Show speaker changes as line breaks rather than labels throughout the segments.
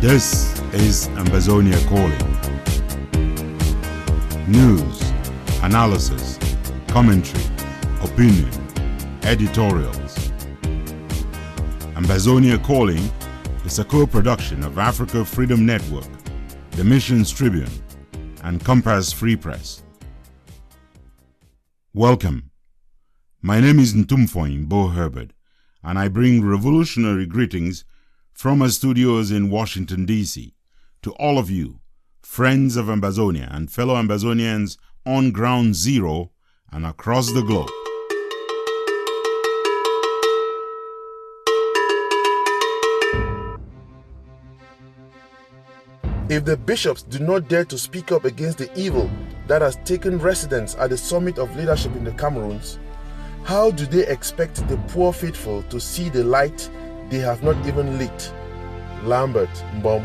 This is Ambazonia Calling. News, analysis, commentary, opinion, editorials. Ambazonia Calling is a co-production of Africa Freedom Network, the Missions Tribune, and Compass Free Press. Welcome. My name is Ntumfoyn Herbert, and I bring revolutionary greetings from our studios in Washington, D.C. to all of you, friends of Ambazonia and fellow Ambazonians on Ground Zero and across the globe.
If the bishops do not dare to speak up against the evil that has taken residence at the summit of leadership in the Cameroons, how do they expect the poor faithful to see the light they have not even lit? Lambert Mbom.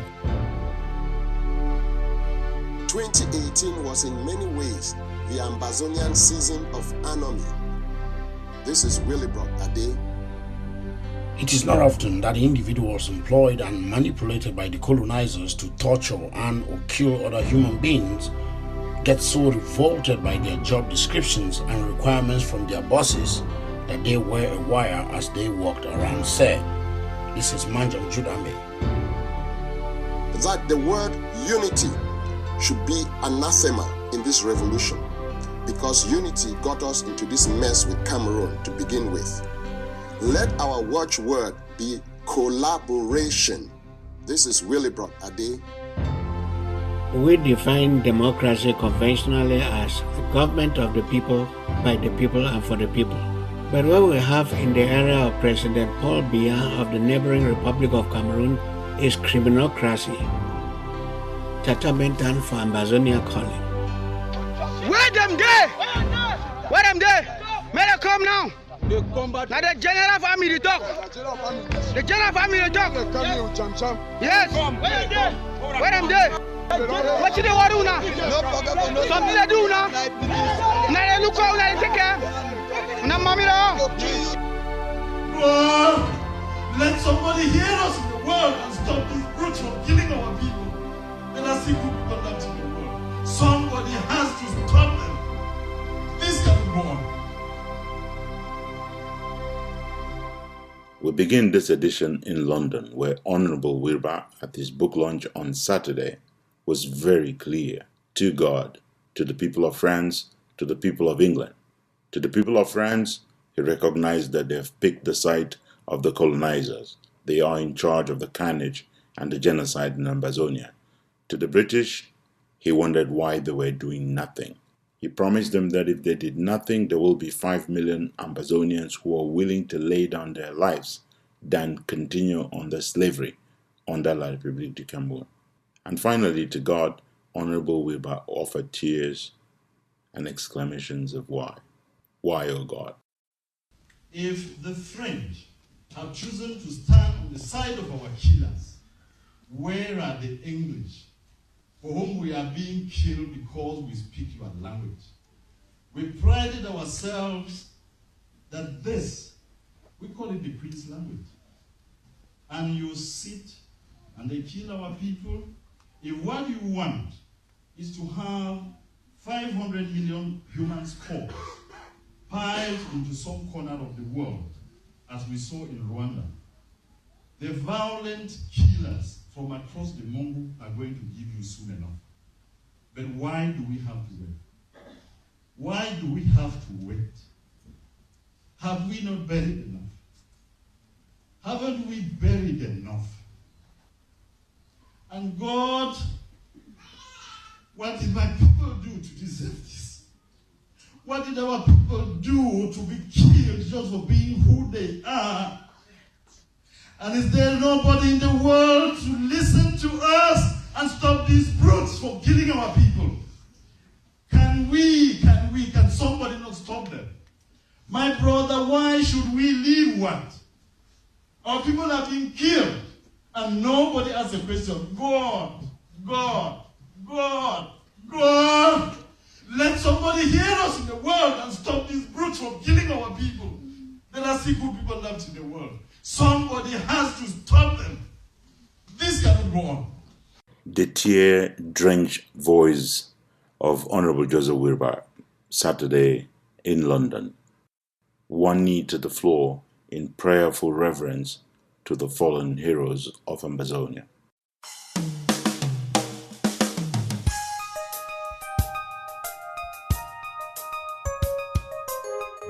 2018 was in many ways the Ambazonian season of anomy. This is Willibrod Ade.
It is not often that individuals employed and manipulated by the colonizers to torture and or kill other human beings get so revolted by their job descriptions and requirements from their bosses that they wear a wire as they walked around said. This is MENCHUM Judame.
That the word unity should be anathema in this revolution, because unity got us into this mess with Cameroon to begin with. Let our watchword be collaboration. This is Willibrod Ade.
We define democracy conventionally as the government of the people, by the people, and for the people. But what we have in the era of President Paul Biya of the neighboring Republic of Cameroon is criminocracy. Adamant for Ambazonia Calling.
Where them there? Where them there? May they come now? Now the general family they talk. The general family they talk. Yes. Where them there? What do they want to do now? Something they do now. Now they look out, now they take care. Now mommy
let somebody hear us in the world and stop these brutes from killing our people. Let us see good people left in the world. Somebody has to stop them. This cannot go on.
We begin this edition in London, where Honorable Wilbur, at his book launch on Saturday, was very clear to God, to the people of France, to the people of England. To the people of France, he recognized that they have picked the side of the colonizers. They are in charge of the carnage and the genocide in Ambazonia. To the British, he wondered why they were doing nothing. He promised them that if they did nothing, there will be 5 million Ambazonians who are willing to lay down their lives than continue on the slavery under La République du Cameroun. And finally, to God, Honorable Wilbur offered tears and exclamations of why. Why, oh God?
If the French have chosen to stand on the side of our killers, where are the English, for whom we are being killed because we speak your language? We prided ourselves that this, we call it the Queen's language. And you sit and they kill our people. If what you want is to have 500 million humans corpse piled into some corner of the world, as we saw in Rwanda, the violent killers from across the MOMO are going to give you soon enough. But why do we have to wait? Why do we have to wait? Have we not buried enough? Haven't we buried enough? And God, what did my people do to deserve this? What did our people do to be killed just for being who they are? And is there nobody in the world to listen to us and stop these brutes from killing our people? Can somebody not stop them? My brother, why should we leave what? Our people have been killed and nobody asks the question, God, let somebody hear us in the world and stop these brutes from killing our people. Let us see good people left in the world. Somebody has to stop them. This cannot go on.
The tear-drenched voice of Honorable Joseph Wirba, Saturday in London. One knee to the floor in prayerful reverence to the fallen heroes of Ambazonia.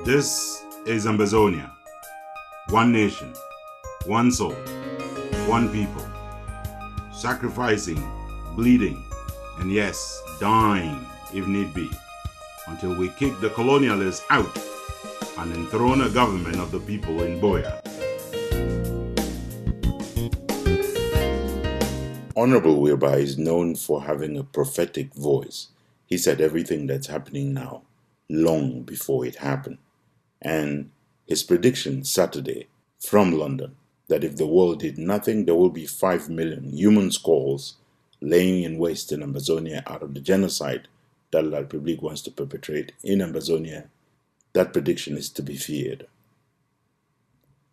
This is Ambazonia. One nation, one soul, one people. Sacrificing, bleeding, and yes, dying if need be, until we kick the colonialists out and enthrone a government of the people in Biya. Honorable Wirba is known for having a prophetic voice. He said everything that's happening now, long before it happened. And his prediction Saturday from London, that if the world did nothing, there will be 5 million human skulls laying in waste in Ambazonia out of the genocide that La Republique wants to perpetrate in Ambazonia. That prediction is to be feared.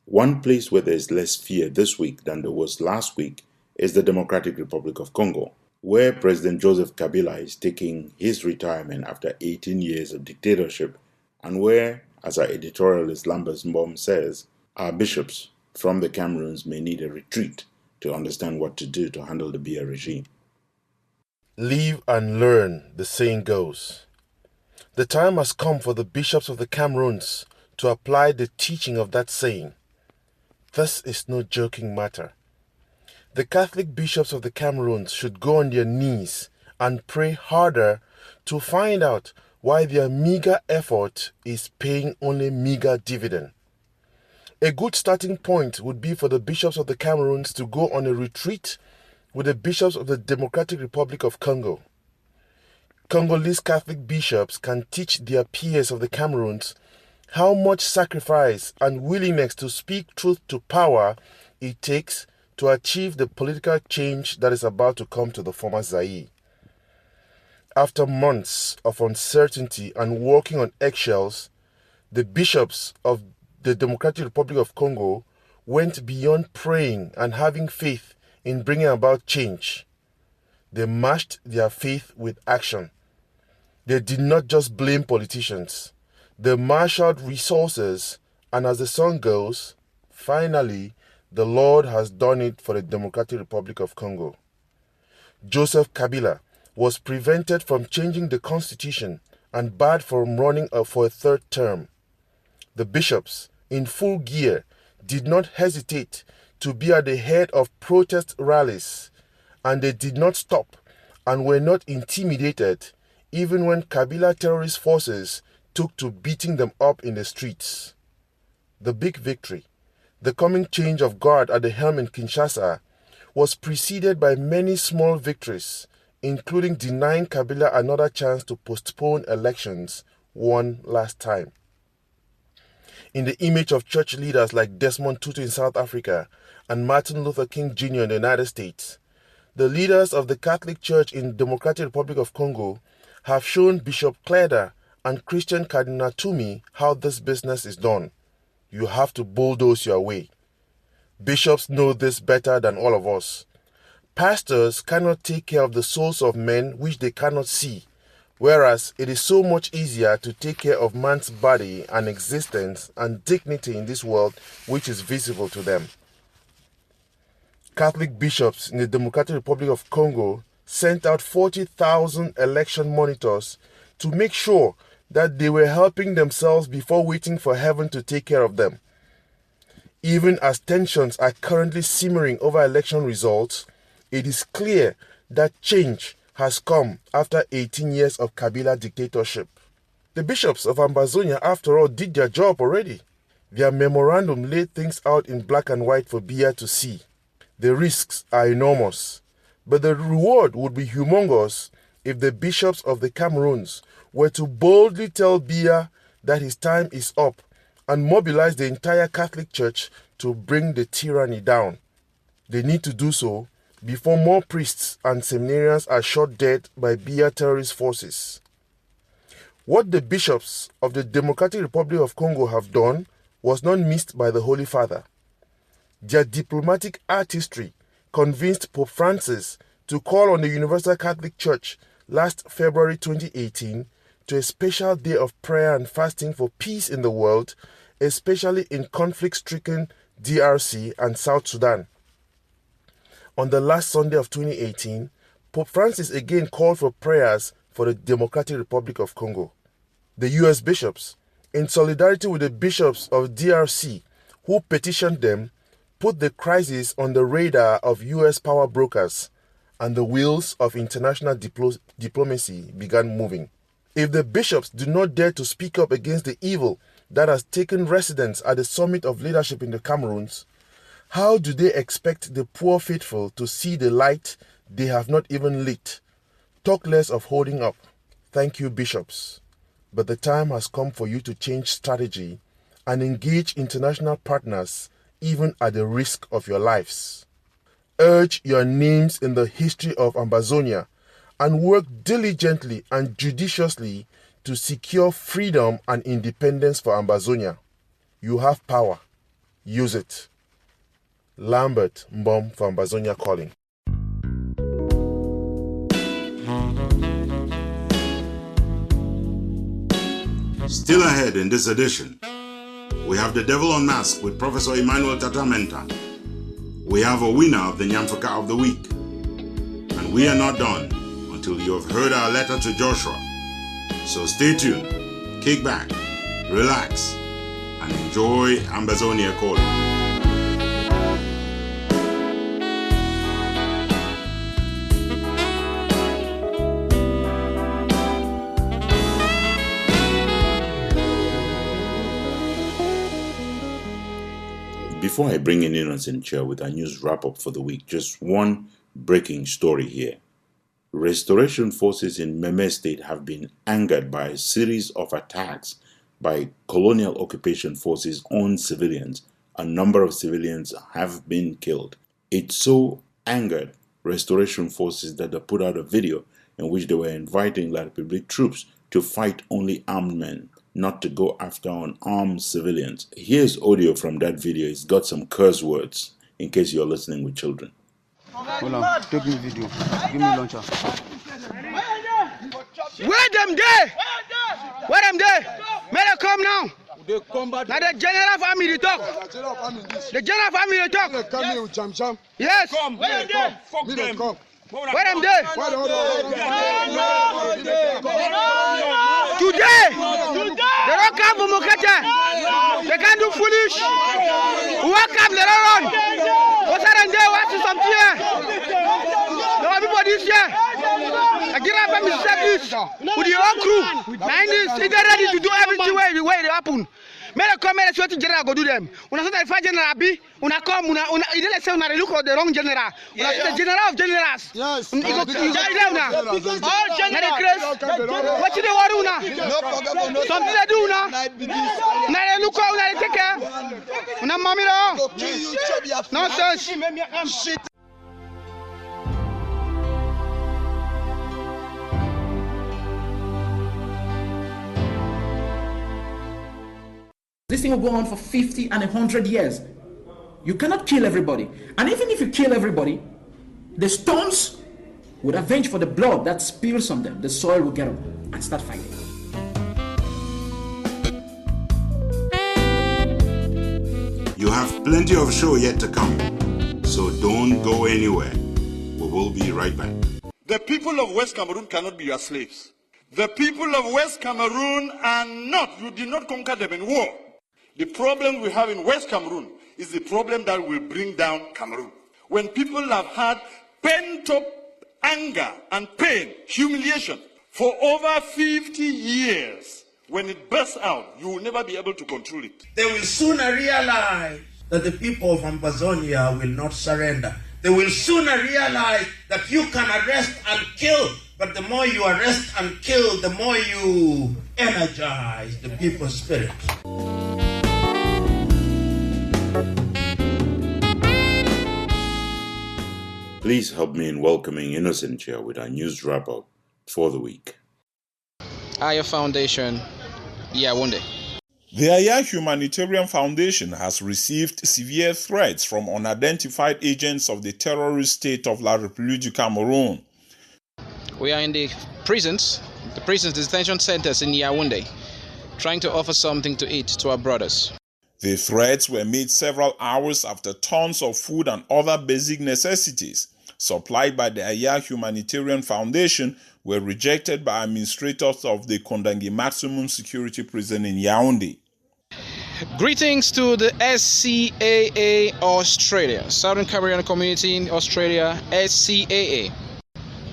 One place where there is less fear this week than there was last week is the Democratic Republic of Congo, where President Joseph Kabila is taking his retirement after 18 years of dictatorship, and where, as our editorialist Lambert's mom says, our bishops from the Cameroons may need a retreat to understand what to do to handle the Biya regime.
Live and learn, the saying goes. The time has come for the bishops of the Cameroons to apply the teaching of that saying. This is no joking matter. The Catholic bishops of the Cameroons should go on their knees and pray harder to find out why their meager effort is paying only meager dividend. A good starting point would be for the bishops of the Cameroons to go on a retreat with the bishops of the Democratic Republic of Congo. Congolese Catholic bishops can teach their peers of the Cameroons how much sacrifice and willingness to speak truth to power it takes to achieve the political change that is about to come to the former Zaire. After months of uncertainty and walking on eggshells, the bishops of the Democratic Republic of Congo went beyond praying and having faith in bringing about change. They matched their faith with action. They did not just blame politicians. They marshaled resources, and as the song goes, finally, the Lord has done it for the Democratic Republic of Congo. Joseph Kabila was prevented from changing the constitution and barred from running for a third term. The bishops, in full gear, did not hesitate to be at the head of protest rallies, and they did not stop and were not intimidated even when Kabila terrorist forces took to beating them up in the streets. The big victory, the coming change of guard at the helm in Kinshasa, was preceded by many small victories, including denying Kabila another chance to postpone elections one last time. In the image of church leaders like Desmond Tutu in South Africa and Martin Luther King Jr. in the United States, the leaders of the Catholic Church in the Democratic Republic of Congo have shown Bishop Cleda and Christian Cardinal Tumi how this business is done. You have to bulldoze your way. Bishops know this better than all of us. Pastors cannot take care of the souls of men which they cannot see, whereas it is so much easier to take care of man's body and existence and dignity in this world which is visible to them. Catholic bishops in the Democratic Republic of Congo sent out 40,000 election monitors to make sure that they were helping themselves before waiting for heaven to take care of them. Even as tensions are currently simmering over election results, it is clear that change has come after 18 years of Kabila dictatorship. The bishops of Ambazonia, after all, did their job already. Their memorandum laid things out in black and white for Biya to see. The risks are enormous, but the reward would be humongous if the bishops of the Cameroons were to boldly tell Biya that his time is up and mobilize the entire Catholic Church to bring the tyranny down. They need to do so before more priests and seminarians are shot dead by Biya terrorist forces. What the bishops of the Democratic Republic of Congo have done was not missed by the Holy Father. Their diplomatic artistry convinced Pope Francis to call on the Universal Catholic Church last February 2018 to a special day of prayer and fasting for peace in the world, especially in conflict-stricken DRC and South Sudan. On the last Sunday of 2018, Pope Francis again called for prayers for the Democratic Republic of Congo. The U.S. bishops, in solidarity with the bishops of DRC who petitioned them, put the crisis on the radar of U.S. power brokers, and the wheels of international diplomacy began moving. If the bishops do not dare to speak up against the evil that has taken residence at the summit of leadership in the Cameroons, how do they expect the poor faithful to see the light they have not even lit? Talk less of holding up. Thank you, bishops. But the time has come for you to change strategy and engage international partners even at the risk of your lives. Urge your names in the history of Ambazonia and work diligently and judiciously to secure freedom and independence for Ambazonia. You have power. Use it. Lambert Mbom for Ambazonia Calling.
Still ahead in this edition, we have The Devil Unmasked with Professor Emmanuel Tatamenta. We have a winner of the Nyamfuka of the Week. And we are not done until you have heard our letter to Joshua. So stay tuned, kick back, relax, and enjoy Ambazonia Calling. Before I bring in Innocent Chair with our news wrap-up for the week, just one breaking story here. Restoration forces in Meme State have been angered by a series of attacks by colonial occupation forces on civilians. A number of civilians have been killed. It so angered restoration forces that they put out a video in which they were inviting La Republique troops to fight only armed men, not to go after unarmed civilians. Here's audio from that video. It's got some curse words in case you're listening with children.
Hold on, take me video. Give me launcher.
Where them there? Where them there? May they come now. Now the general family they talk. The general family they talk. Yes. Come. Where them there? Fuck them. Where them there? Today, they don't come from Mokete. They can't do foolish. Who come, they don't run. What's that in there? What's something here? No, everybody is here. I get up and say this with your own crew. They're ready to do everything where it happen. May they come, may they sweat to general go do them. When I said the general be, when I come, you didn't say when I look at the wrong general. When I said the general of generals. Yes. You go down now. All generals. What do they want to do now? Something they do now. Now they look out, now they take care. Now mommy no. Nonsense.
This thing will go on for 50 and 100 years. You cannot kill everybody. And even if you kill everybody, the stones would avenge for the blood that spills on them. The soil will get up and start fighting.
You have plenty of show yet to come, so don't go anywhere. We will be right back.
The people of West Cameroon cannot be your slaves. The people of West Cameroon are not. You did not conquer them in war. The problem we have in West Cameroon is the problem that will bring down Cameroon. When people have had pent-up anger and pain, humiliation, for over 50 years, when it bursts out, you will never be able to control it.
They will sooner realize that the people of Ambazonia will not surrender. They will sooner realize that you can arrest and kill, but the more you arrest and kill, the more you energize the people's spirit.
Please help me in welcoming Innocent Chair with our news wrap-up for the week.
Your foundation, yeah, one day. The Aya Humanitarian Foundation has received severe threats from unidentified agents of the terrorist state of La République du Cameroon.
We are in the prisons detention centers in Yaoundé, trying to offer something to eat to our brothers.
The threats were made several hours after tons of food and other basic necessities supplied by the Aya Humanitarian Foundation were rejected by administrators of the maximum security prison in Yaoundé.
Greetings to the SCAA Australia, Southern Caribbean Community in Australia, SCAA.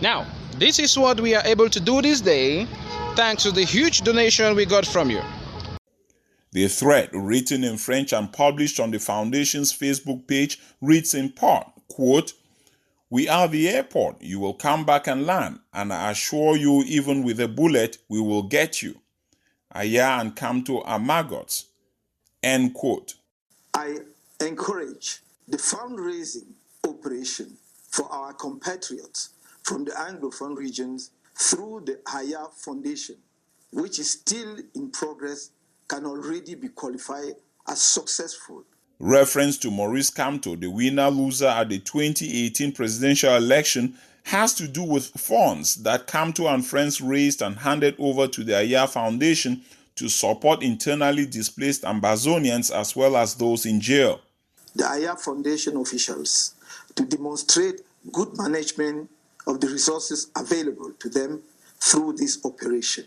Now, this is what we are able to do this day thanks to the huge donation we got from you.
The threat, written in French and published on the Foundation's Facebook page, reads in part, quote, "We are the airport. You will come back and land, and I assure you, even with a bullet, we will get you. Aya and Kamto are maggots." End quote.
I encourage the fundraising operation for our compatriots from the Anglophone regions through the Aya Foundation, which is still in progress, can already be qualified as successful.
Reference to Maurice Kamto, the winner-loser at the 2018 presidential election, has to do with funds that Kamto and friends raised and handed over to the Aya Foundation to support internally displaced Ambazonians as well as those in jail.
The Aya Foundation officials to demonstrate good management of the resources available to them through this operation.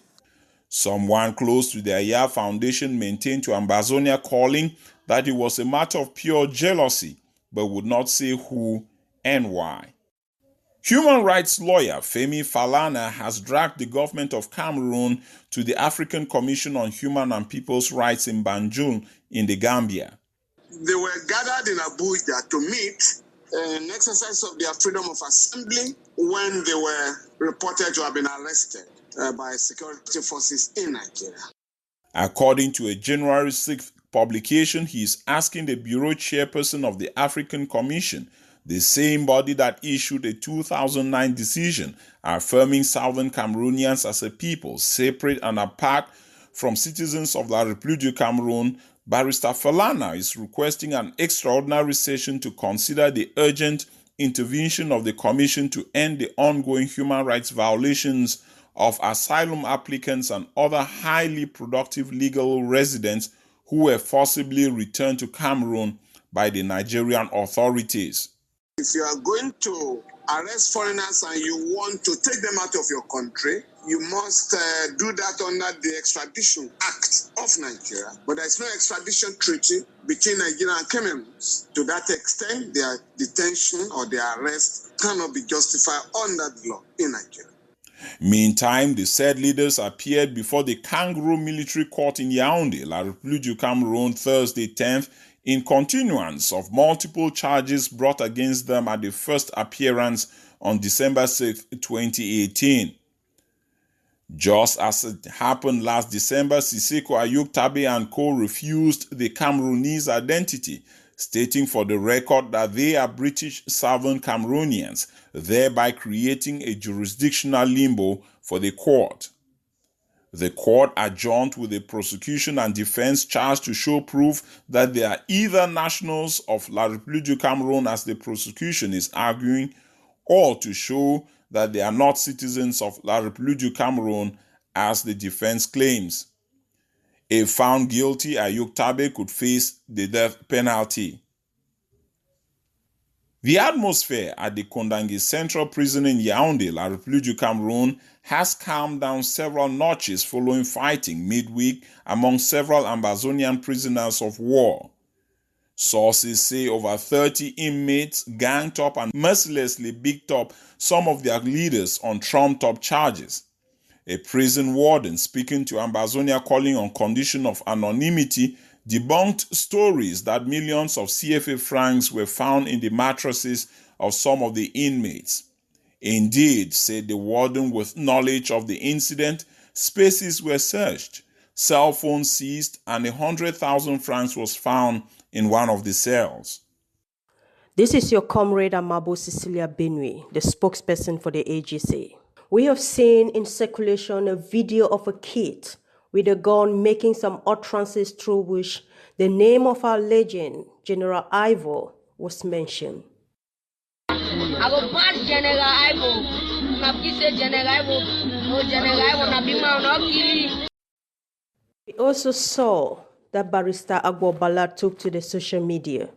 Someone close to the Aya Foundation maintained to Ambazonia Calling that it was a matter of pure jealousy, but would not say who and why. Human rights lawyer Femi Falana has dragged the government of Cameroon to the African Commission on Human and People's Rights in Banjul in the Gambia.
They were gathered in Abuja to meet an exercise of their freedom of assembly when they were reported to have been arrested by security forces in Nigeria.
According to a January 6th publication, he is asking the bureau chairperson of the African Commission, the same body that issued a 2009 decision affirming Southern Cameroonians as a people separate and apart from citizens of La République du Cameroon. Barrister Falana is requesting an extraordinary session to consider the urgent intervention of the Commission to end the ongoing human rights violations of asylum applicants and other highly productive legal residents who were forcibly returned to Cameroon by the Nigerian authorities.
If you are going to arrest foreigners and you want to take them out of your country, you must do that under the Extradition Act of Nigeria. But there is no extradition treaty between Nigeria and Cameroon. To that extent, their detention or their arrest cannot be justified under the law in Nigeria.
Meantime, the said leaders appeared before the Kangaroo Military Court in Yaoundé, La République du Cameroon, Thursday 10th, in continuance of multiple charges brought against them at the first appearance on December 6, 2018. Just as it happened last December, Siseko Ayuk Tabe and Co. refused the Cameroonese identity, stating for the record that they are British Southern Cameroonians, thereby creating a jurisdictional limbo for the court. The court adjourned with the prosecution and defense charged to show proof that they are either nationals of La République du Cameroon, as the prosecution is arguing, or to show that they are not citizens of La République du Cameroon, as the defense claims. If found guilty, Ayuk Tabe could face the death penalty. The atmosphere at the Kondangi Central Prison in Yaoundé, La République du Cameroon, has calmed down several notches following fighting midweek among several Ambazonian prisoners of war. Sources say over 30 inmates ganged up and mercilessly beat up some of their leaders on trumped-up charges. A prison warden speaking to Ambazonia Calling on condition of anonymity debunked stories that millions of CFA francs were found in the mattresses of some of the inmates. Indeed, said the warden with knowledge of the incident, spaces were searched, cell phones seized, and 100,000 francs was found in one of the cells.
This is your comrade Amabo Cecilia Benue, the spokesperson for the AGC. We have seen in circulation a video of a kid with a gun making some utterances through which the name of our legend, General Ivo, was mentioned.
I go pass General Ivo. Na say General Ivo. No General Ivo na bima no kill.
We also saw that Barrister Agbobala took to the social media,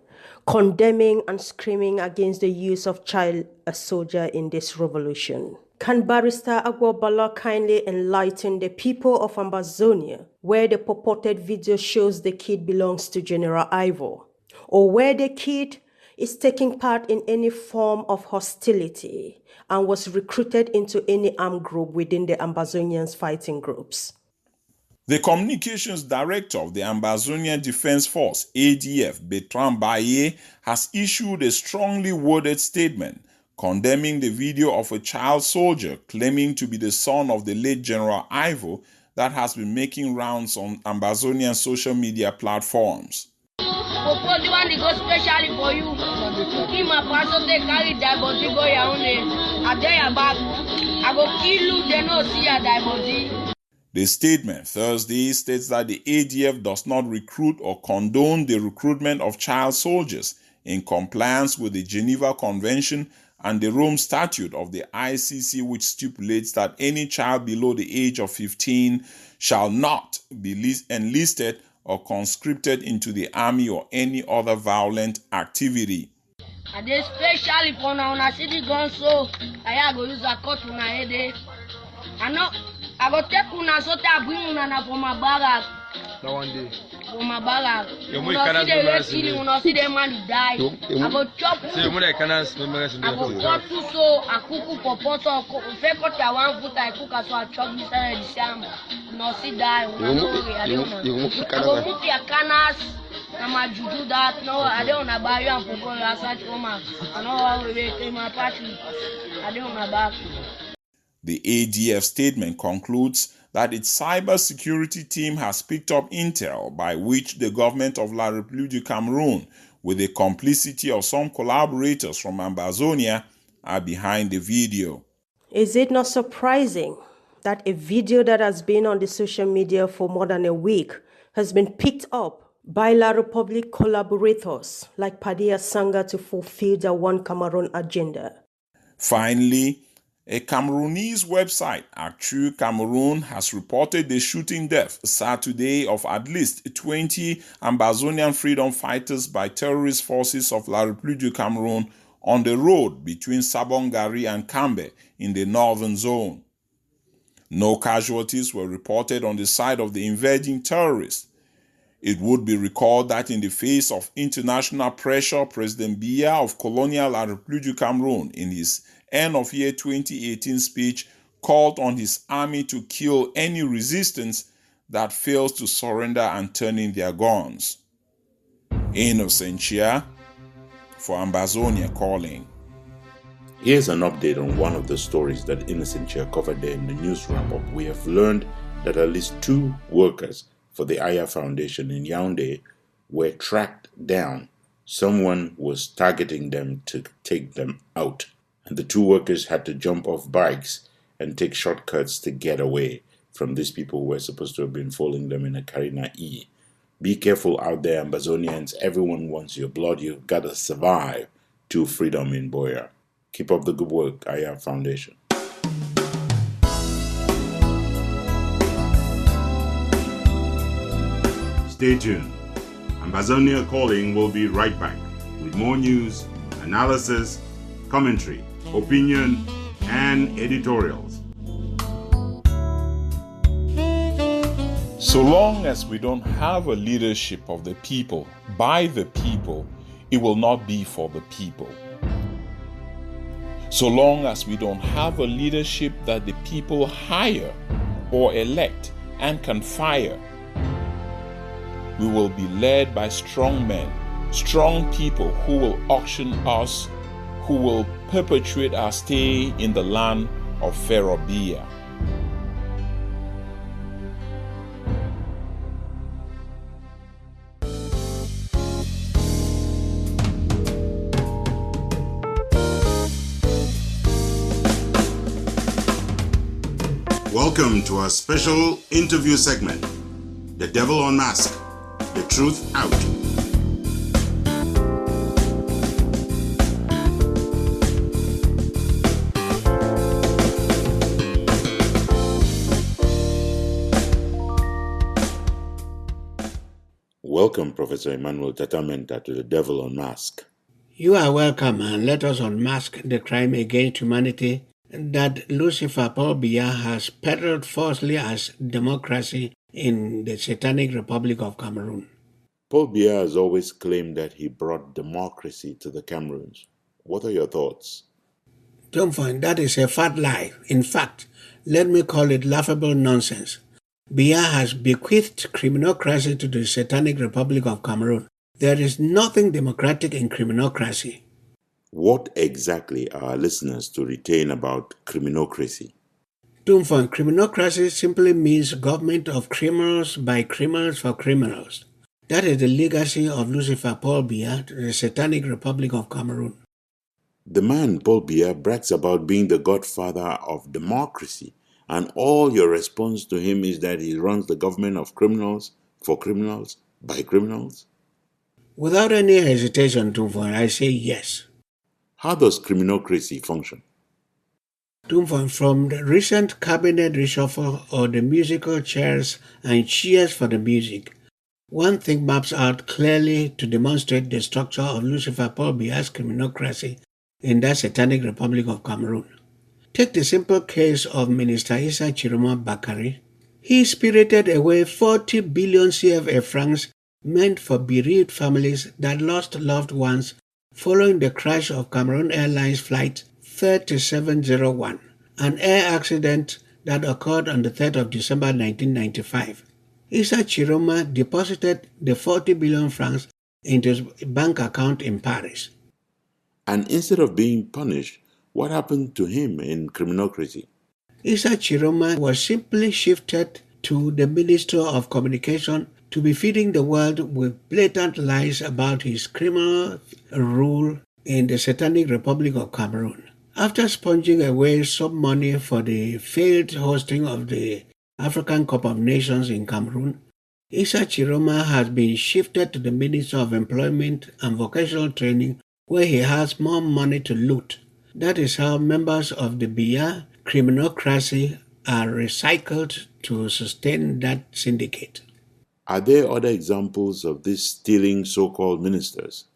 condemning and screaming against the use of child as soldier in this revolution. Can Barrister Agbobala kindly enlighten the people of Ambazonia where the purported video shows the kid belongs to General Ivo, or where the kid is taking part in any form of hostility and was recruited into any armed group within the Ambazonians fighting groups?
The communications director of the Ambazonia Defense Force, ADF, Bertrand Biya, has issued a strongly worded statement condemning the video of a child soldier claiming to be the son of the late General Ivo that has been making rounds on Ambazonian social media platforms.
Especially for you. If my pastor they carry that body go your own I tell you back. I go kill you, they no see a that body.
The statement Thursday states that the ADF does not recruit or condone the recruitment of child soldiers in compliance with the Geneva Convention and the Rome Statute of the ICC, which stipulates that any child below the age of 15 shall not be enlisted or conscripted into the army or any other violent activity.
And especially for now, when I see the gun, so I go use a cut on my head. I go take una so I bring una for my barrack.
No one day.
For my barrack.
You
see the red killing, you see the man die. I go chop.
See, you
I go cut to so I cook for pot or fake cut I want food I cook so I chop this and the same. No see die. I go move your canas. I'm juju that. No, I don't know about you and for going outside from my. I know how we take my party. I don't know about you.
The ADF statement concludes that its cybersecurity team has picked up intel by which the government of La République du Cameroon, with the complicity of some collaborators from Ambazonia, are behind the video.
Is it not surprising that a video that has been on the social media for more than a week has been picked up by La République collaborators like Padilla Sanga to fulfill their One Cameroon agenda?
Finally, a Cameroonese website, Actu Cameroon, has reported the shooting death Saturday of at least 20 Ambazonian freedom fighters by terrorist forces of La République du Cameroon on the road between Sabongari and Kambe in the northern zone. No casualties were reported on the side of the invading terrorists. It would be recalled that in the face of international pressure, President Biya of colonial La République du Cameroon, in his end of year 2018 speech, called on his army to kill any resistance that fails to surrender and turn in their guns. Innocentia for Ambazonia Calling.
Here's an update on one of the stories that Innocentia covered there in the news wrap-up. We have learned that at least 2 workers for the Aya Foundation in Yaoundé were tracked down. Someone was targeting them to take them out, and the 2 workers had to jump off bikes and take shortcuts to get away from these people who were supposed to have been following them in a Carina E. Be careful out there, Ambazonians. Everyone wants your blood. You've got to survive to freedom in BOYO. Keep up the good work, Aya Foundation. Stay tuned. Ambazonia Calling will be right back with more news, analysis, commentary, opinion, and editorials.
So long as we don't have a leadership of the people, by the people, it will not be for the people. So long as we don't have a leadership that the people hire or elect and can fire, we will be led by strong men, strong people who will auction us, who will perpetuate our stay in the land of Pharaoh Biya.
Welcome to our special interview segment, The Devil Unmasked, The Truth Out. Welcome, Professor Emmanuel Tatamenta, to The Devil Unmasked.
You are welcome, and let us unmask the crime against humanity that Lucifer Paul Biya has peddled falsely as democracy in the Satanic Republic of Cameroon.
Paul Biya has always claimed that he brought democracy to the Cameroons. What are your thoughts?
Ntumfoyn, that is a fat lie. In fact, let me call it laughable nonsense. Biya has bequeathed criminocracy to the Satanic Republic of Cameroon. There is nothing democratic in criminocracy.
What exactly are our listeners to retain about criminocracy?
Ntumfoyn, criminocracy simply means government of criminals by criminals for criminals. That is the legacy of Lucifer Paul Biya to the Satanic Republic of Cameroon.
The man, Paul Biya, brags about being the godfather of democracy, and all your response to him is that he runs the government of criminals, for criminals, by criminals?
Without any hesitation, Ntumfoyn, I say yes.
How does criminocracy function?
Ntumfoyn, from the recent cabinet reshuffle or the musical chairs and cheers for the music, one thing maps out clearly to demonstrate the structure of Lucifer Paul Biya's criminocracy in that Satanic Republic of Cameroon. Take the simple case of Minister Issa Chiroma Bakari. He spirited away 40 billion CFA francs meant for bereaved families that lost loved ones following the crash of Cameroon Airlines Flight 3701, an air accident that occurred on the 3rd of December 1995. Issa Chiroma deposited the 40 billion francs into his bank account in Paris.
And instead of being punished, what happened to him in criminocracy?
Issa Chiroma was simply shifted to the Ministry of Communication to be feeding the world with blatant lies about his criminal rule in the Satanic Republic of Cameroon. After sponging away some money for the failed hosting of the African Cup of Nations in Cameroon, Issa Chiroma has been shifted to the Ministry of Employment and Vocational Training, where he has more money to loot. That is how members of the Biya criminocracy are recycled to sustain that syndicate.
Are there other examples of these stealing so-called ministers?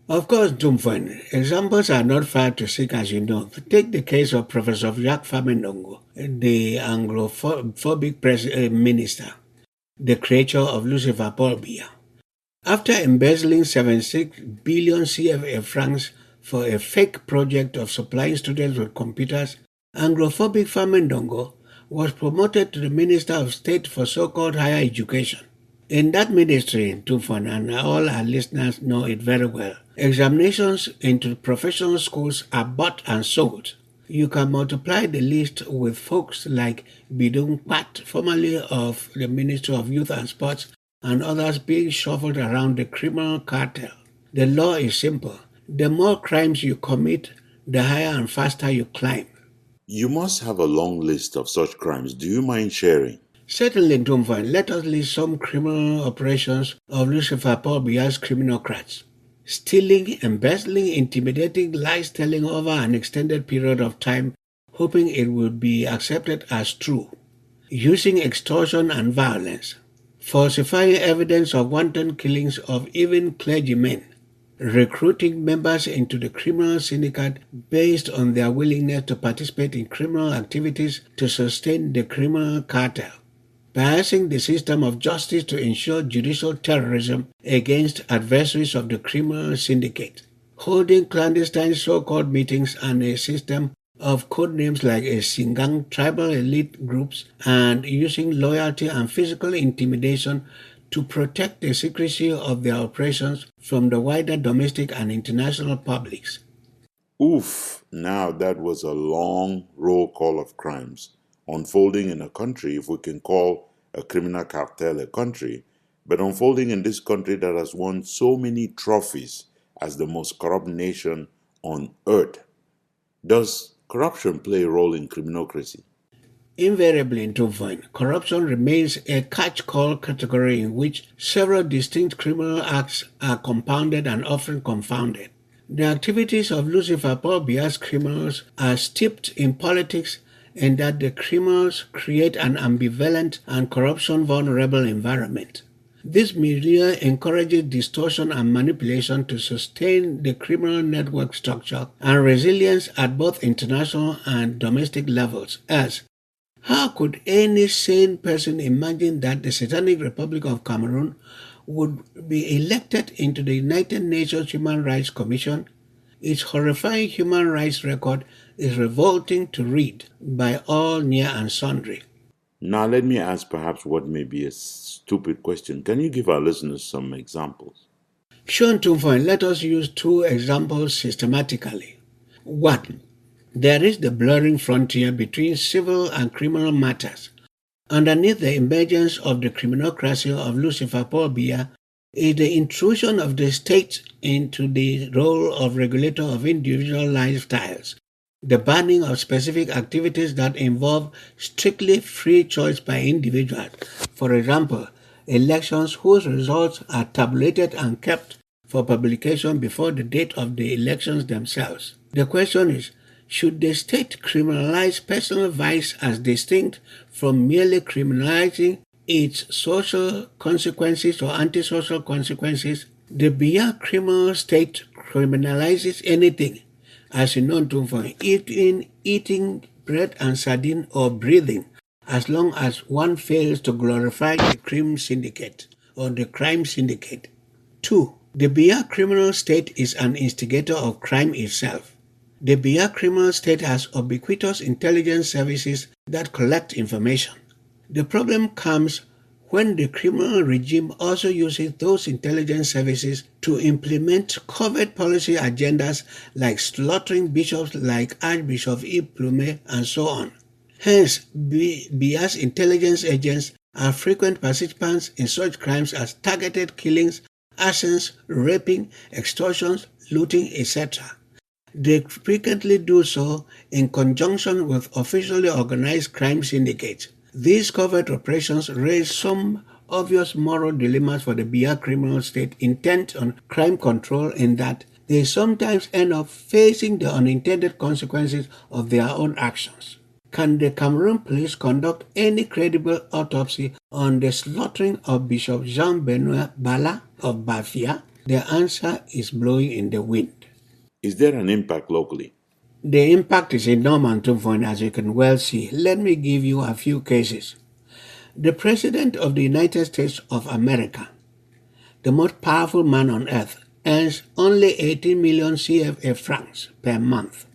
Of course, Ntumfoyn, examples are not far to seek, as you know. Take the case of Professor Jacques Famendongo, the Anglophobic minister, the creator of Lucifer Paul Biya. After embezzling 76 billion CFA francs for a fake project of supplying students with computers, Anglophobic Famendongo was promoted to the Minister of State for so-called higher education. In that ministry, Ntumfoyn, and all our listeners know it very well, examinations into professional schools are bought and sold. You can multiply the list with folks like Bidung Pat, formerly of the Ministry of Youth and Sports, and others being shuffled around the criminal cartel. The law is simple. The more crimes you commit, the higher and faster you climb.
You must have a long list of such crimes. Do you mind sharing?
Certainly, Ntumfoyn, let us list some criminal operations of Lucifer Paul Biya's criminocrats. Stealing, embezzling, intimidating, lies telling over an extended period of time, hoping it will be accepted as true. Using extortion and violence. Falsifying evidence of wanton killings of even clergymen. Recruiting members into the criminal syndicate based on their willingness to participate in criminal activities to sustain the criminal cartel. Biasing the system of justice to ensure judicial terrorism against adversaries of the criminal syndicate. Holding clandestine so-called meetings and a system of code names like a Singang tribal elite groups, and using loyalty and physical intimidation to protect the secrecy of their operations from the wider domestic and international publics.
Oof, now that was a long roll call of crimes unfolding in a country, if we can call a criminal cartel a country, but unfolding in this country that has won so many trophies as the most corrupt nation on earth. Does corruption play a role in criminocracy?
Invariably in Ntumfoyn, corruption remains a catch-call category in which several distinct criminal acts are compounded and often confounded. The activities of Lucifer Paul Biya's criminals are steeped in politics in that the criminals create an ambivalent and corruption-vulnerable environment. This milieu encourages distortion and manipulation to sustain the criminal network structure and resilience at both international and domestic levels, as how could any sane person imagine that the Satanic Republic of Cameroon would be elected into the United Nations Human Rights Commission? Its horrifying human rights record is revolting to read by all near and sundry.
Now let me ask perhaps what may be a stupid question. Can you give our listeners some examples?
Sure, Ntumfoyn, let us use 2 examples systematically. 1. There is the blurring frontier between civil and criminal matters. Underneath the emergence of the criminocracy of Lucifer Paul Biya is the intrusion of the state into the role of regulator of individual lifestyles, the banning of specific activities that involve strictly free choice by individuals. For example, elections whose results are tabulated and kept for publication before the date of the elections themselves. The question is, should the state criminalize personal vice as distinct from merely criminalizing its social consequences or antisocial consequences? The Biya criminal state criminalizes anything, as in Ntumfoyn, eating bread and sardine or breathing, as long as one fails to glorify the crime syndicate or the crime syndicate. 2. The Biya criminal state is an instigator of crime itself. The Biya criminal state has ubiquitous intelligence services that collect information. The problem comes when the criminal regime also uses those intelligence services to implement covert policy agendas like slaughtering bishops like Archbishop Plume and so on. Hence, Biya's intelligence agents are frequent participants in such crimes as targeted killings, arsons, raping, extortions, looting, etc. They frequently do so in conjunction with officially organized crime syndicates. These covert operations raise some obvious moral dilemmas for the Biya criminal state intent on crime control in that they sometimes end up facing the unintended consequences of their own actions. Can the Cameroon police conduct any credible autopsy on the slaughtering of Bishop Jean-Benoit Bala of Bafia? The answer is blowing in the wind.
Is there an impact locally?
The impact is enormous, Ntumfoyn, as you can well see. Let me give you a few cases. The President of the United States of America, the most powerful man on earth, earns only 18 million CFA francs per month,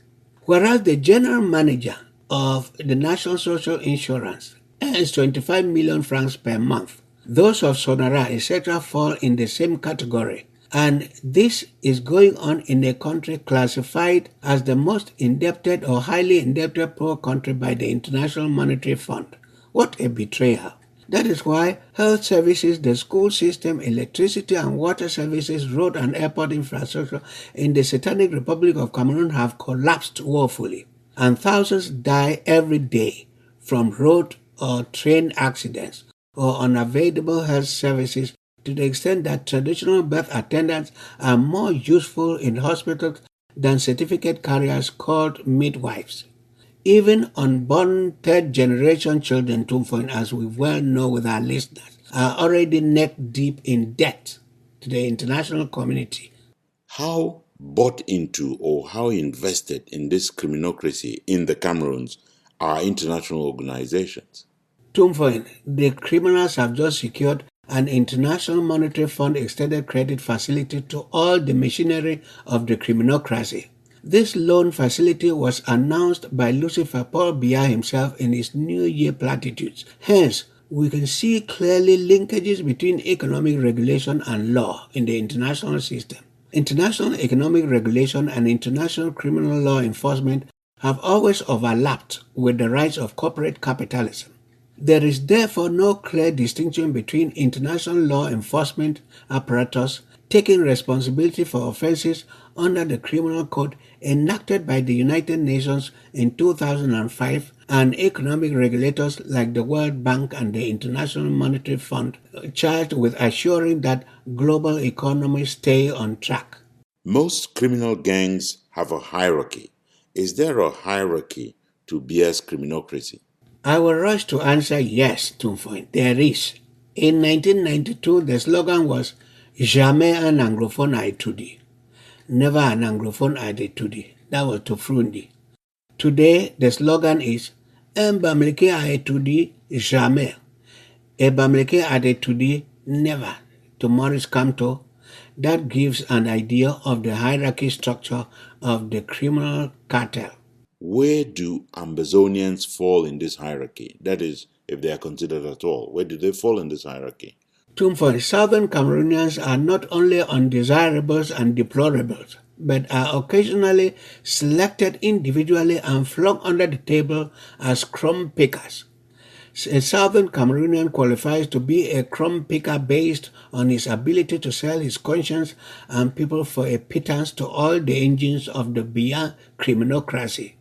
whereas the General Manager of the National Social Insurance earns 25 million francs per month. Those of Sonara, etc. fall in the same category. And this is going on in a country classified as the most indebted or highly indebted poor country by the International Monetary Fund. What a betrayal. That is why health services, the school system, electricity and water services, road and airport infrastructure in the Satanic Republic of Cameroon have collapsed woefully. And thousands die every day from road or train accidents or unavailable health services, to the extent that traditional birth attendants are more useful in hospitals than certificate carriers called midwives. Even unborn third-generation children, Ntumfoyn, as we well know with our listeners, are already neck-deep in debt to the international community.
How bought into or how invested in this criminocracy in the Cameroons are international organizations?
Ntumfoyn, the criminals have just secured an International Monetary Fund extended credit facility to all the machinery of the criminocracy. This loan facility was announced by Lucifer Paul Biya himself in his New Year platitudes. Hence, we can see clearly linkages between economic regulation and law in the international system. International economic regulation and international criminal law enforcement have always overlapped with the rights of corporate capitalism. There is therefore no clear distinction between international law enforcement apparatus taking responsibility for offenses under the Criminal Code enacted by the United Nations in 2005, and economic regulators like the World Bank and the International Monetary Fund charged with assuring that global economies stay on track.
Most criminal gangs have a hierarchy. Is there a hierarchy to Biya's criminocracy?
I will rush to answer yes, Ntumfoyn. There is. In 1992, the slogan was Jamais un anglophone à étudier. Never an anglophone à étudier. That was to Frundi. Today, the slogan is Un bamileke à étudier jamais. A bamileke à étudier never. To Maurice Kamto. That gives an idea of the hierarchy structure of the criminal cartel.
Where do Ambazonians fall in this hierarchy? That is, if they are considered at all. Where do they fall in this hierarchy?
Ntumfoyn, Southern Cameroonians are not only undesirables and deplorables, but are occasionally selected individually and flung under the table as crumb pickers. A Southern Cameroonian qualifies to be a crumb picker based on his ability to sell his conscience and people for a pittance to all the engines of the Biya criminocracy.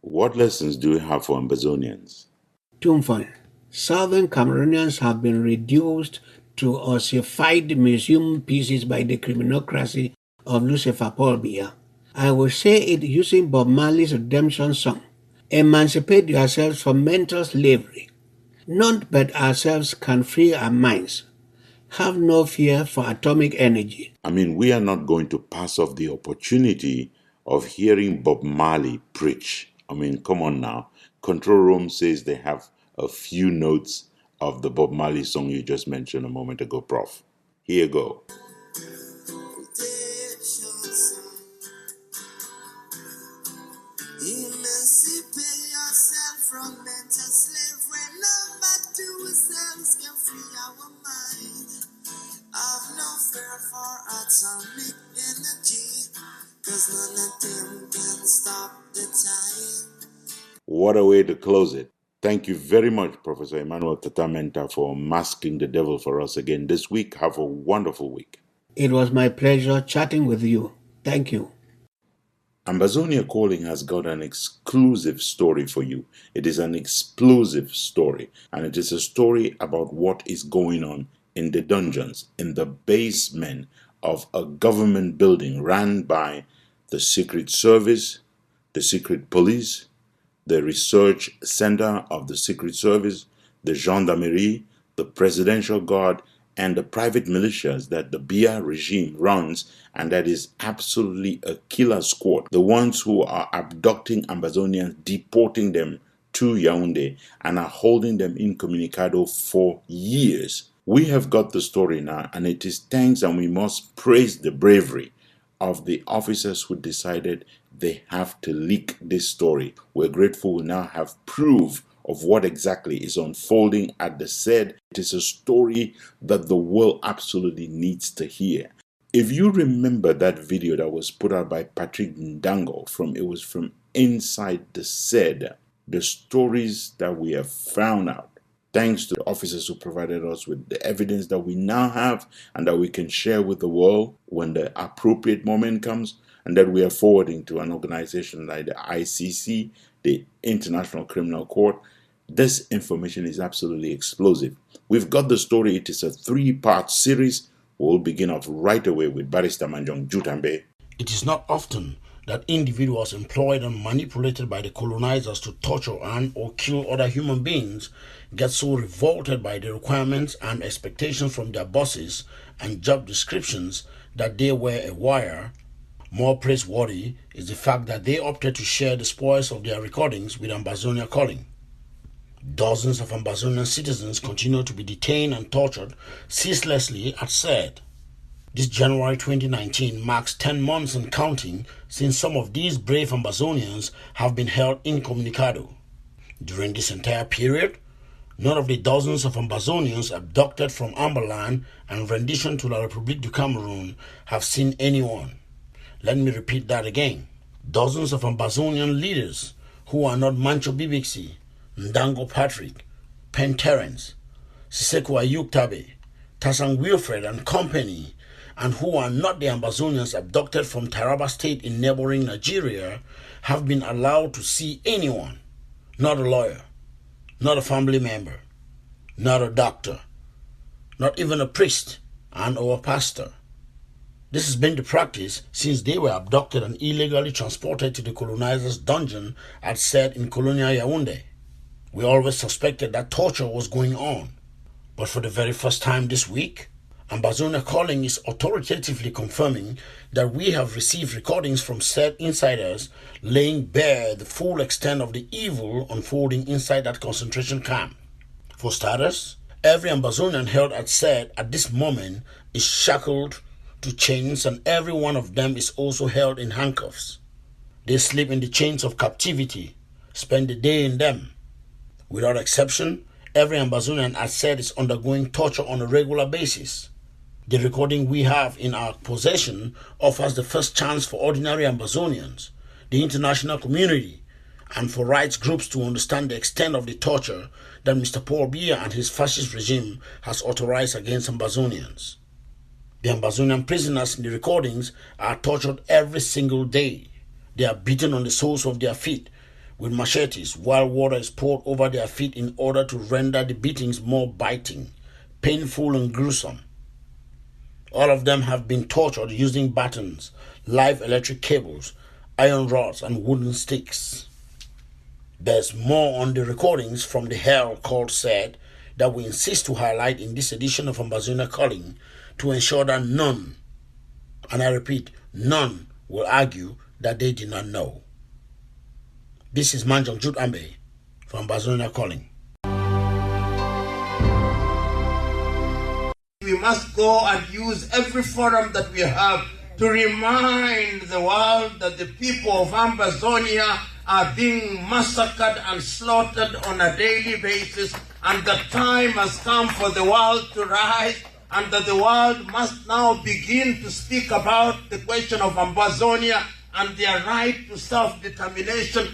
What lessons do we have for Ambazonians?
Ntumfoyn, Southern Cameroonians have been reduced to ossified museum pieces by the criminocracy of Lucifer Paul Biya. I will say it using Bob Marley's redemption song. Emancipate yourselves from mental slavery. None but ourselves can free our minds. Have no fear for atomic energy.
I mean, we are not going to pass off the opportunity of hearing Bob Marley preach. I mean, come on now. Control Room says they have a few notes of the Bob Marley song you just mentioned a moment ago, Prof. Here you go.
Emancipate yourself from mental slavery. No matter ourselves can free our mind. Have no fear for atomic energy, cause none of them can stop the time.
What a way to close it. Thank you very much, Professor Emmanuel Tatamenta, for masking the devil for us again this week. Have a wonderful week.
It was my pleasure chatting with you. Thank you.
Ambazonia Calling has got an exclusive story for you. It is an explosive story, and it is a story about what is going on in the dungeons, in the basement of a government building ran by the Secret Service, the Secret Police, the Research Center of the Secret Service, the Gendarmerie, the Presidential Guard, and the private militias that the Biya regime runs, and that is absolutely a killer squad. The ones who are abducting Ambazonians, deporting them to Yaoundé, and are holding them incommunicado for years. We have got the story now, and it is thanks, and we must praise the bravery of the officers who decided they have to leak this story. We're grateful we now have proof of what exactly is unfolding at the said. It is a story that the world absolutely needs to hear. If you remember that video that was put out by Patrick Ndango it was from inside the said, the stories that we have found out, thanks to the officers who provided us with the evidence that we now have and that we can share with the world when the appropriate moment comes, and that we are forwarding to an organization like the ICC, the International Criminal Court. This information is absolutely explosive. We've got the story. It is a 3-part series. We'll begin off right away with Barrister Manjong Jutambe.
It is not often that individuals employed and manipulated by the colonizers to torture and or kill other human beings get so revolted by the requirements and expectations from their bosses and job descriptions that they wear a wire. More praiseworthy is the fact that they opted to share the spoils of their recordings with Ambazonia Calling. Dozens of Ambazonian citizens continue to be detained and tortured ceaselessly at said. This January 2019 marks 10 months and counting since some of these brave Ambazonians have been held incommunicado. During this entire period, none of the dozens of Ambazonians abducted from Amberland and rendition to La République du Cameroon have seen anyone. Let me repeat that again. Dozens of Ambazonian leaders who are not Mancho Bibixi, Ndango Patrick, Pen Terence, Siseko Ayuk Tabe, Tasang Wilfred and company, and who are not the Ambazonians abducted from Taraba State in neighboring Nigeria have been allowed to see anyone, not a lawyer, not a family member, not a doctor, not even a priest and or a pastor. This has been the practice since they were abducted and illegally transported to the colonizers' dungeon at Sed in colonial Yaoundé. We always suspected that torture was going on. But for the very first time this week, Ambazonia Calling is authoritatively confirming that we have received recordings from said insiders laying bare the full extent of the evil unfolding inside that concentration camp. For starters, every Ambazonian held at said at this moment is shackled to chains, and every one of them is also held in handcuffs. They sleep in the chains of captivity, spend the day in them. Without exception, every Ambazonian at said is undergoing torture on a regular basis. The recording we have in our possession offers the first chance for ordinary Ambazonians, the international community, and for rights groups to understand the extent of the torture that Mr. Paul Biya and his fascist regime has authorized against Ambazonians. The Ambazonian prisoners in the recordings are tortured every single day. They are beaten on the soles of their feet with machetes while water is poured over their feet in order to render the beatings more biting, painful and gruesome. All of them have been tortured using batons, live electric cables, iron rods and wooden sticks. There's more on the recordings from the hell called Said that we insist to highlight in this edition of Ambazonia Calling to ensure that none, and I repeat, none will argue that they did not know. This is Manjong Jut Ambe from Ambazonia Calling.
We must go and use every forum that we have to remind the world that the people of Ambazonia are being massacred and slaughtered on a daily basis, and the time has come for the world to rise, and that the world must now begin to speak about the question of Ambazonia and their right to self-determination.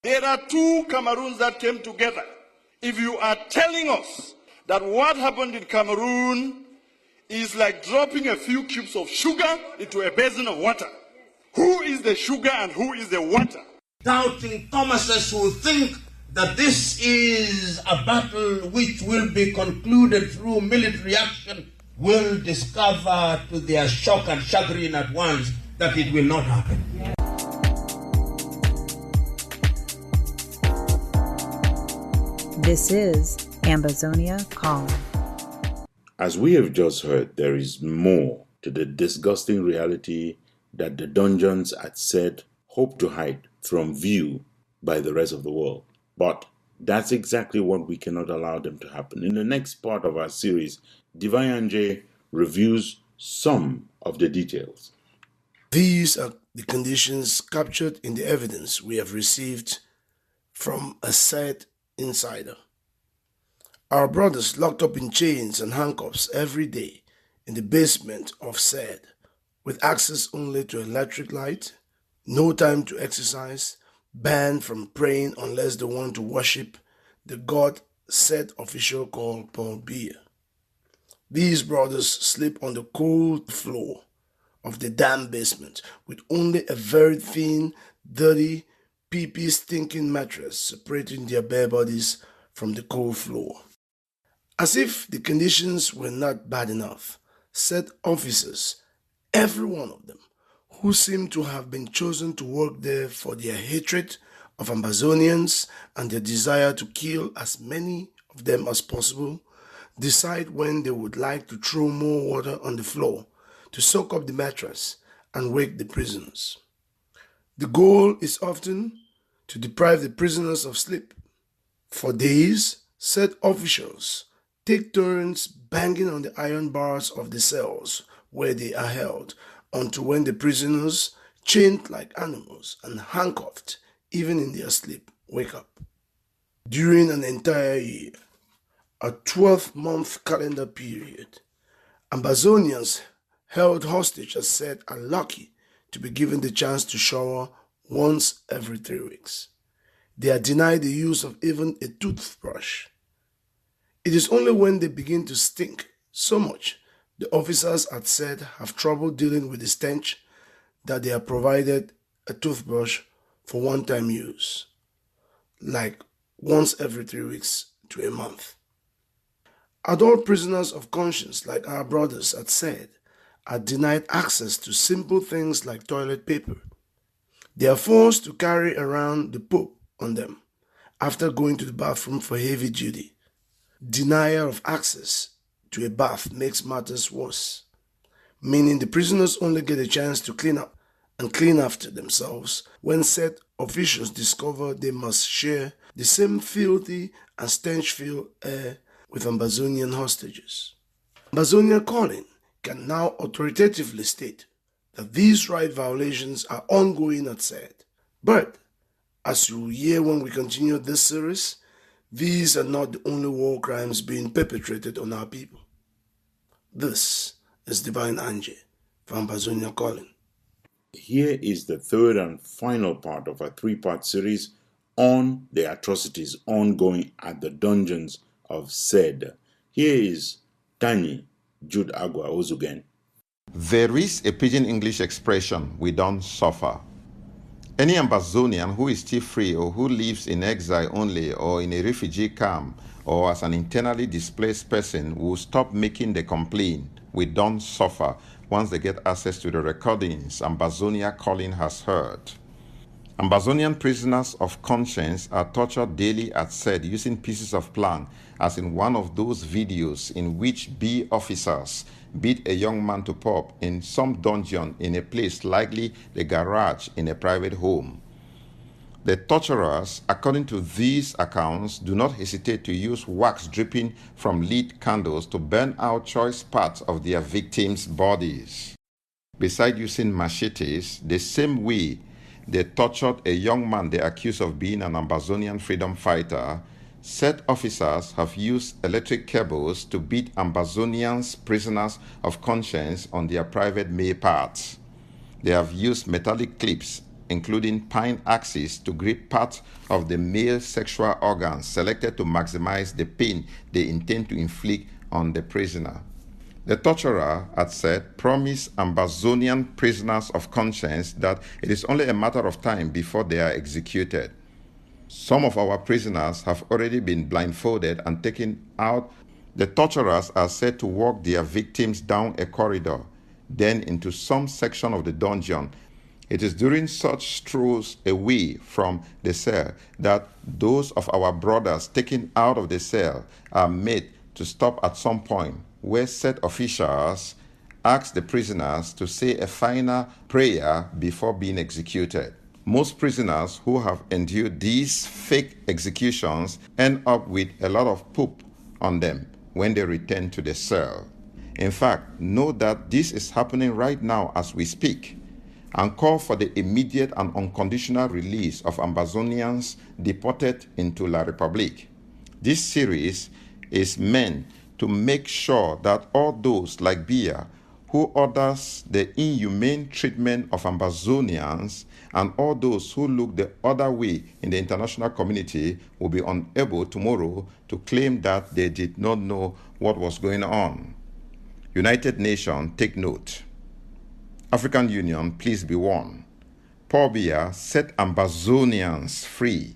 There are two Cameroons that came together. If you are telling us that what happened in Cameroon is like dropping a few cubes of sugar into a basin of water, who is the sugar and who is the water?
Doubting Thomases who think that this is a battle which will be concluded through military action will discover to their shock and chagrin at once that it will not happen.
This is Ambazonia Calling.
As we have just heard, there is more to the disgusting reality that the dungeons at Sed hope to hide from view by the rest of the world. But that's exactly what we cannot allow them to happen. In the next part of our series, Divayanje reviews some of the details.
These are the conditions captured in the evidence we have received from a Sed insider. Our brothers locked up in chains and handcuffs every day in the basement of Sed, with access only to electric light, no time to exercise, banned from praying unless they want to worship the God Sed official called Paul Biya. These brothers sleep on the cold floor of the damn basement with only a very thin, dirty, pee-pee stinking mattress separating their bare bodies from the cold floor. As if the conditions were not bad enough, Sed officers, every one of them, who seem to have been chosen to work there for their hatred of Ambazonians and their desire to kill as many of them as possible, decide when they would like to throw more water on the floor to soak up the mattress and wake the prisoners. The goal is often to deprive the prisoners of sleep. For days, Sed officials take turns banging on the iron bars of the cells where they are held until when the prisoners, chained like animals and handcuffed even in their sleep, wake up. During an entire year, a 12-month calendar period, Ambazonians held hostage as Sed are lucky to be given the chance to shower once every 3 weeks. They are denied the use of even a toothbrush. It is only when they begin to stink so much The officers at said have trouble dealing with the stench that they are provided a toothbrush for one-time use, like once every 3 weeks to a month. Adult prisoners of conscience like our brothers at said are denied access to simple things like toilet paper. They are forced to carry around the poop on them after going to the bathroom for heavy duty. Denial of access to a bath makes matters worse, meaning the prisoners only get a chance to clean up and clean after themselves when said officials discover they must share the same filthy and stench-filled air with Ambazonian hostages. Ambazonia Calling can now authoritatively state that these right violations are ongoing at said. But, as you will hear when we continue this series, these are not the only war crimes being perpetrated on our people. This is Divine Angie for Ambazonia Calling.
Here is the third and final part of our three-part series on the atrocities ongoing at the dungeons of said. Here is Tani Jude Agwa Ozugen.
There is a pidgin English expression, we don't suffer. Any Ambazonian who is still free or who lives in exile only or in a refugee camp or as an internally displaced person will stop making the complaint, we don't suffer, once they get access to the recordings Ambazonia Calling has heard. Ambazonian prisoners of conscience are tortured daily at said using pieces of plank, as in one of those videos in which B officers beat a young man to pulp in some dungeon in a place likely the garage in a private home. The torturers, according to these accounts, do not hesitate to use wax dripping from lit candles to burn out choice parts of their victims' bodies. Beside using machetes, the same way they tortured a young man they accused of being an Ambazonian freedom fighter, said officers have used electric cables to beat Ambazonians prisoners of conscience on their private male parts. They have used metallic clips, including pine axes, to grip parts of the male sexual organs selected to maximize the pain they intend to inflict on the prisoner. The torturer had said promised Ambazonian prisoners of conscience that it is only a matter of time before they are executed. Some of our prisoners have already been blindfolded and taken out. The torturers are said to walk their victims down a corridor, then into some section of the dungeon. It is during such strolls away from the cell that those of our brothers taken out of the cell are made to stop at some point, where said officials ask the prisoners to say a final prayer before being executed. Most prisoners who have endured these fake executions end up with a lot of poop on them when they return to the cell. In fact, know that this is happening right now as we speak, and call for the immediate and unconditional release of Ambazonians deported into La Republique. This series is meant to make sure that all those like Biya who orders the inhumane treatment of Ambazonians and all those who look the other way in the international community will be unable tomorrow to claim that they did not know what was going on. United Nations, take note. African Union, please be warned. Paul Biya set Ambazonians free.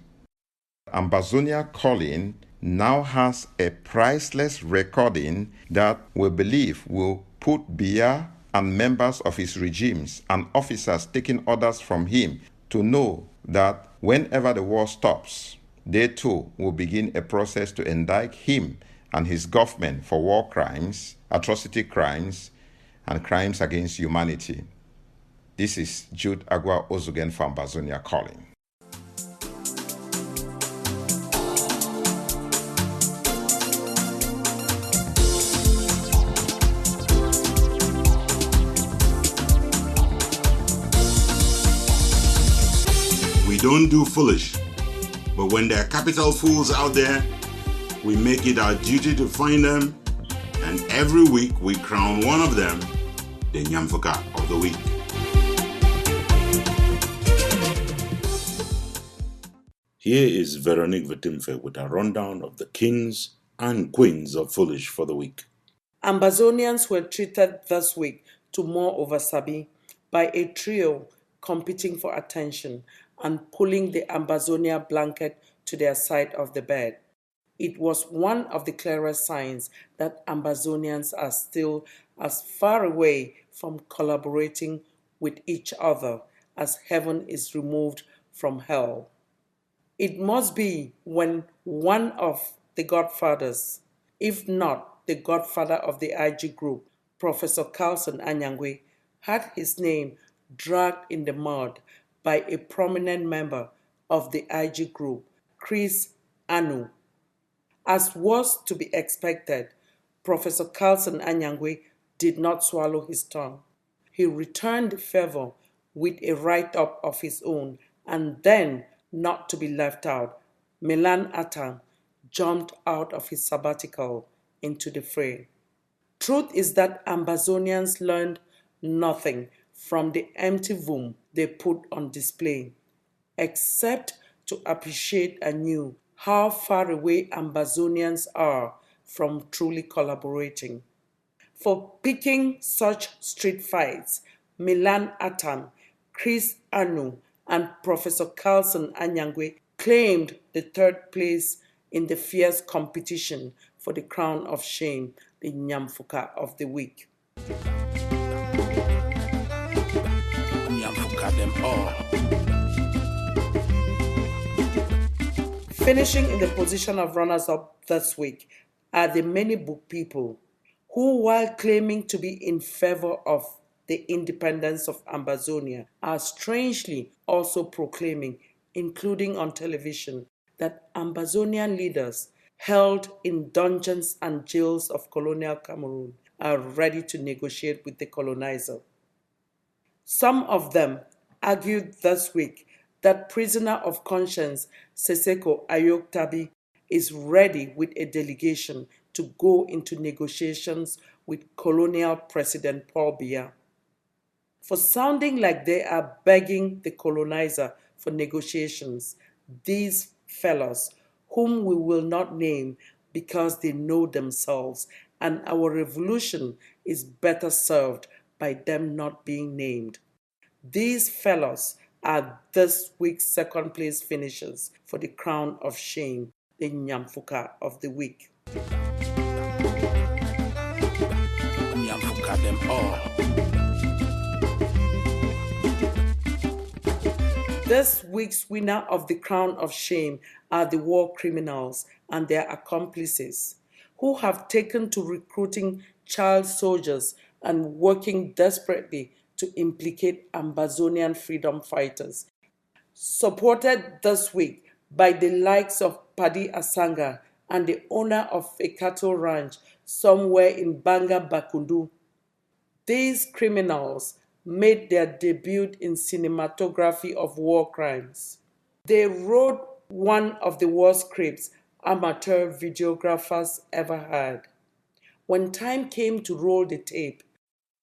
Ambazonia Calling now has a priceless recording that we believe will put Biya and members of his regimes and officers taking orders from him to know that whenever the war stops, they too will begin a process to indict him and his government for war crimes, atrocity crimes, and crimes against humanity. This is Jude Agwa Ozugen for Ambazonia Calling.
We don't do foolish, but when there are capital fools out there, we make it our duty to find them, and every week we crown one of them the Nyamfuka of the Week. Here is Veronique Vitimfe with a rundown of the kings and queens of foolish for the week.
Ambazonians were treated this week to more Oversabi by a trio competing for attention and pulling the Ambazonia blanket to their side of the bed. It was one of the clearest signs that Ambazonians are still as far away from collaborating with each other as heaven is removed from hell. It must be when one of the godfathers, if not the godfather of the IG group, Professor Carlson Anyangwe, had his name dragged in the mud by a prominent member of the IG group, Chris Anu. As was to be expected, Professor Carlson Anyangwe did not swallow his tongue. He returned the favor with a write-up of his own, and then, not to be left out, Milan Atam jumped out of his sabbatical into the fray. Truth is that Ambazonians learned nothing from the empty room they put on display, except to appreciate anew how far away Ambazonians are from truly collaborating. For picking such street fights, Milan Atam, Chris Anu, and Professor Carlson Anyangwe claimed the third place in the fierce competition for the crown of shame, the Nyamfuka of the week.
Nyamfuka them all.
Finishing in the position of runners-up this week are the many book people who, while claiming to be in favor of the independence of Ambazonia, are strangely also proclaiming, including on television, that Ambazonian leaders held in dungeons and jails of colonial Cameroon are ready to negotiate with the colonizer. Some of them argued this week that prisoner of conscience Seseko Ayok Tabi is ready with a delegation to go into negotiations with colonial President Paul Biya. For sounding like they are begging the colonizer for negotiations, these fellows, whom we will not name because they know themselves, and our revolution is better served by them not being named. These fellows are this week's second place finishers for the crown of shame, the Nyamfuka of the week.
Nyamfuka them all.
This week's winner of the crown of shame are the war criminals and their accomplices, who have taken to recruiting child soldiers and working desperately to implicate Ambazonian freedom fighters. Supported this week by the likes of Paddy Asanga and the owner of a cattle ranch somewhere in Banga Bakundu. These criminals made their debut in cinematography of war crimes. They wrote one of the worst scripts amateur videographers ever had. When time came to roll the tape,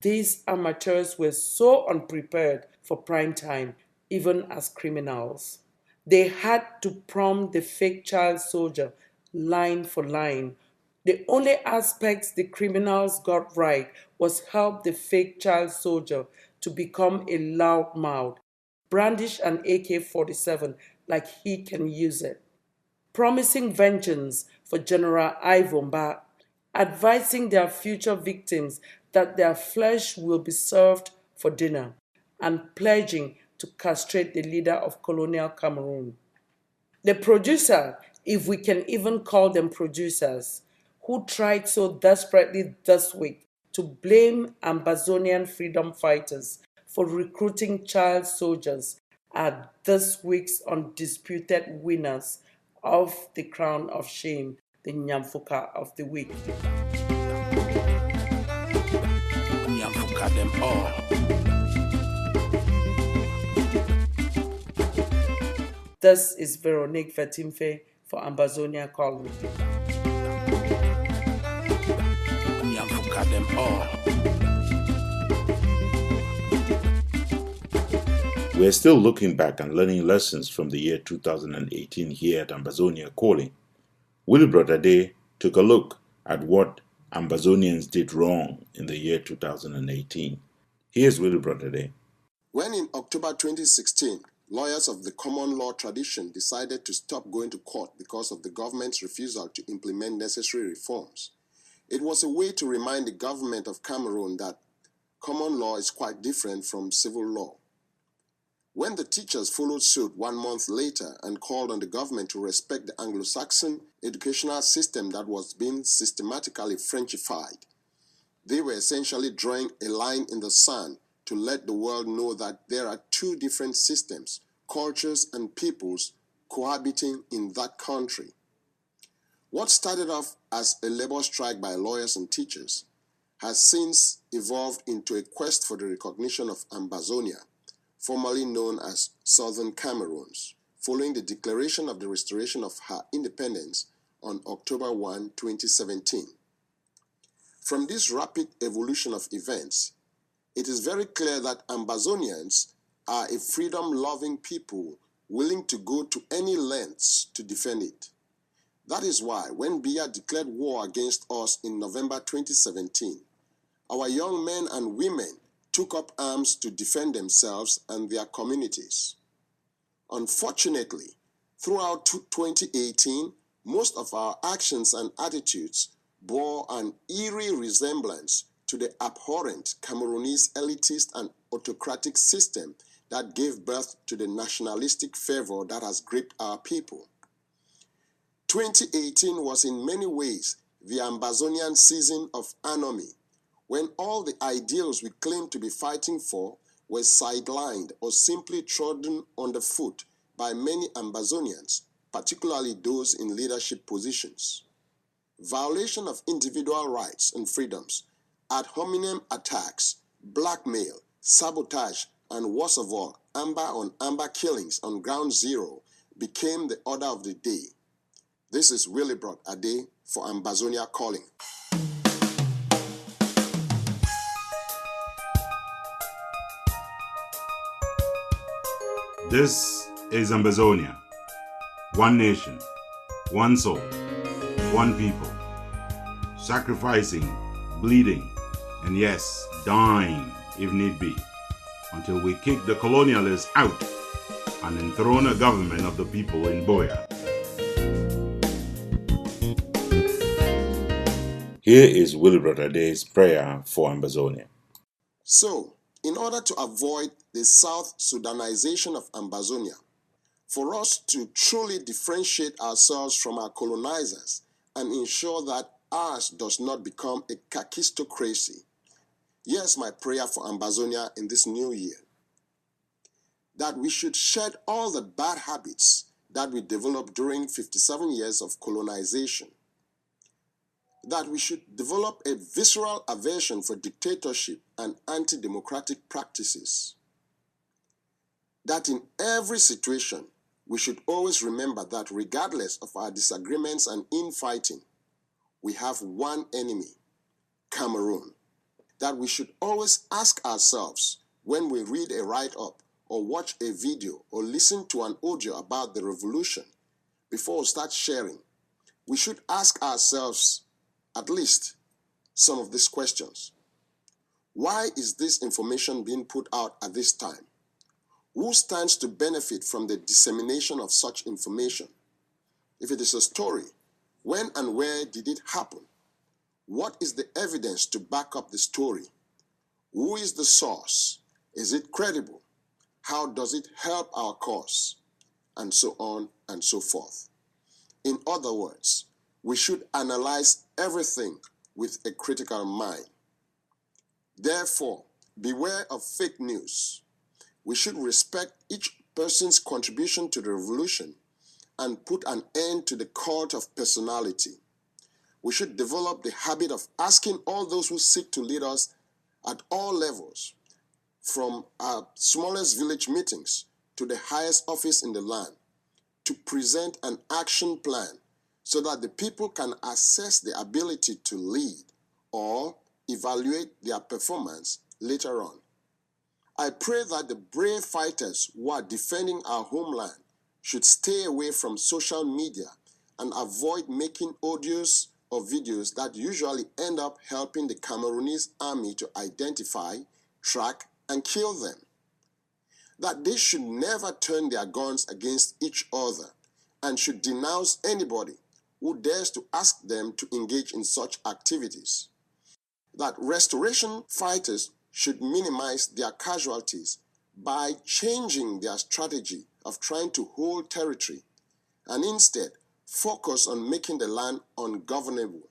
these amateurs were so unprepared for prime time, even as criminals. They had to prompt the fake child soldier line for line. The only aspects the criminals got right was help the fake child soldier to become a loudmouth, brandish an AK-47 like he can use it, promising vengeance for General Ivomba, advising their future victims that their flesh will be served for dinner, and pledging to castrate the leader of colonial Cameroon. The producer, if we can even call them producers, who tried so desperately this week to blame Ambazonian freedom fighters for recruiting child soldiers, are this week's undisputed winners of the crown of shame, the Nyamfuka of the week.
Nyamfuka them all.
This is Veronique Vetimfe for Ambazonia Calling.
Nyamfuka them all.
We're still looking back and learning lessons from the year 2018 here at Ambazonia Calling. Wilbrod Ade took a look at what Ambazonians did wrong in the year 2018. Here's Willibrod today.
When in October 2016, lawyers of the common law tradition decided to stop going to court because of the government's refusal to implement necessary reforms, it was a way to remind the government of Cameroon that common law is quite different from civil law. When the teachers followed suit 1 month later and called on the government to respect the Anglo-Saxon educational system that was being systematically Frenchified, they were essentially drawing a line in the sand to let the world know that there are two different systems, cultures, and peoples cohabiting in that country. What started off as a labor strike by lawyers and teachers has since evolved into a quest for the recognition of Ambazonia, formerly known as Southern Cameroons, following the declaration of the restoration of her independence on October 1, 2017. From this rapid evolution of events, it is very clear that Ambazonians are a freedom-loving people willing to go to any lengths to defend it. That is why when Biya declared war against us in November 2017, our young men and women took up arms to defend themselves and their communities. Unfortunately, throughout 2018, most of our actions and attitudes bore an eerie resemblance to the abhorrent Cameroonese elitist and autocratic system that gave birth to the nationalistic fervor that has gripped our people. 2018 was in many ways the Ambazonian season of anomie, when all the ideals we claimed to be fighting for were sidelined or simply trodden underfoot by many Ambazonians, particularly those in leadership positions. Violation of individual rights and freedoms, ad hominem attacks, blackmail, sabotage, and worst of all, amber-on-amber killings on ground zero became the order of the day. This is Willibrod Ade for Ambazonia Calling.
This is Ambazonia. One nation, one soul, one people. Sacrificing, bleeding, and yes, dying if need be, until we kick the colonialists out and enthrone a government of the people in BOYO. Here is Willibrod Ade's prayer for Ambazonia.
So, in order to avoid the South Sudanization of Ambazonia, for us to truly differentiate ourselves from our colonizers and ensure that ours does not become a kakistocracy, here's my prayer for Ambazonia in this new year. That we should shed all the bad habits that we developed during 57 years of colonization. That we should develop a visceral aversion for dictatorship and anti-democratic practices. That in every situation, we should always remember that regardless of our disagreements and infighting, we have one enemy, Cameroon. That we should always ask ourselves when we read a write-up or watch a video or listen to an audio about the revolution, before we start sharing, we should ask ourselves at least some of these questions. Why is this information being put out at this time? Who stands to benefit from the dissemination of such information? If it is a story, when and where did it happen? What is the evidence to back up the story? Who is the source? Is it credible? How does it help our cause? And so on and so forth. In other words, we should analyze everything with a critical mind. Therefore, beware of fake news. We should respect each person's contribution to the revolution and put an end to the cult of personality. We should develop the habit of asking all those who seek to lead us at all levels, from our smallest village meetings to the highest office in the land, to present an action plan so that the people can assess the ability to lead or evaluate their performance later on. I pray that the brave fighters who are defending our homeland should stay away from social media and avoid making odious of videos that usually end up helping the Cameroonese army to identify, track, and kill them. That they should never turn their guns against each other and should denounce anybody who dares to ask them to engage in such activities. That restoration fighters should minimize their casualties by changing their strategy of trying to hold territory and instead focus on making the land ungovernable.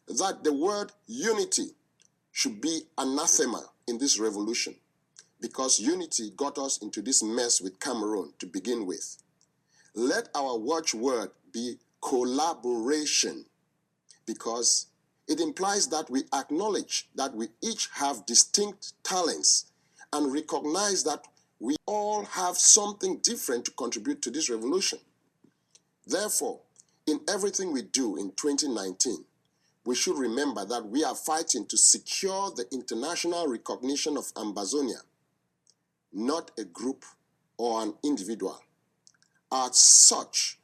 That the word unity should be anathema in this revolution because unity got us into this mess with Cameroon to begin with. Let our watchword be collaboration because it implies that we acknowledge that we each have distinct talents and recognize that we all have something different to contribute to this revolution. Therefore, in everything we do in 2019, we should remember that we are fighting to secure the international recognition of Ambazonia, not a group or an individual. As such,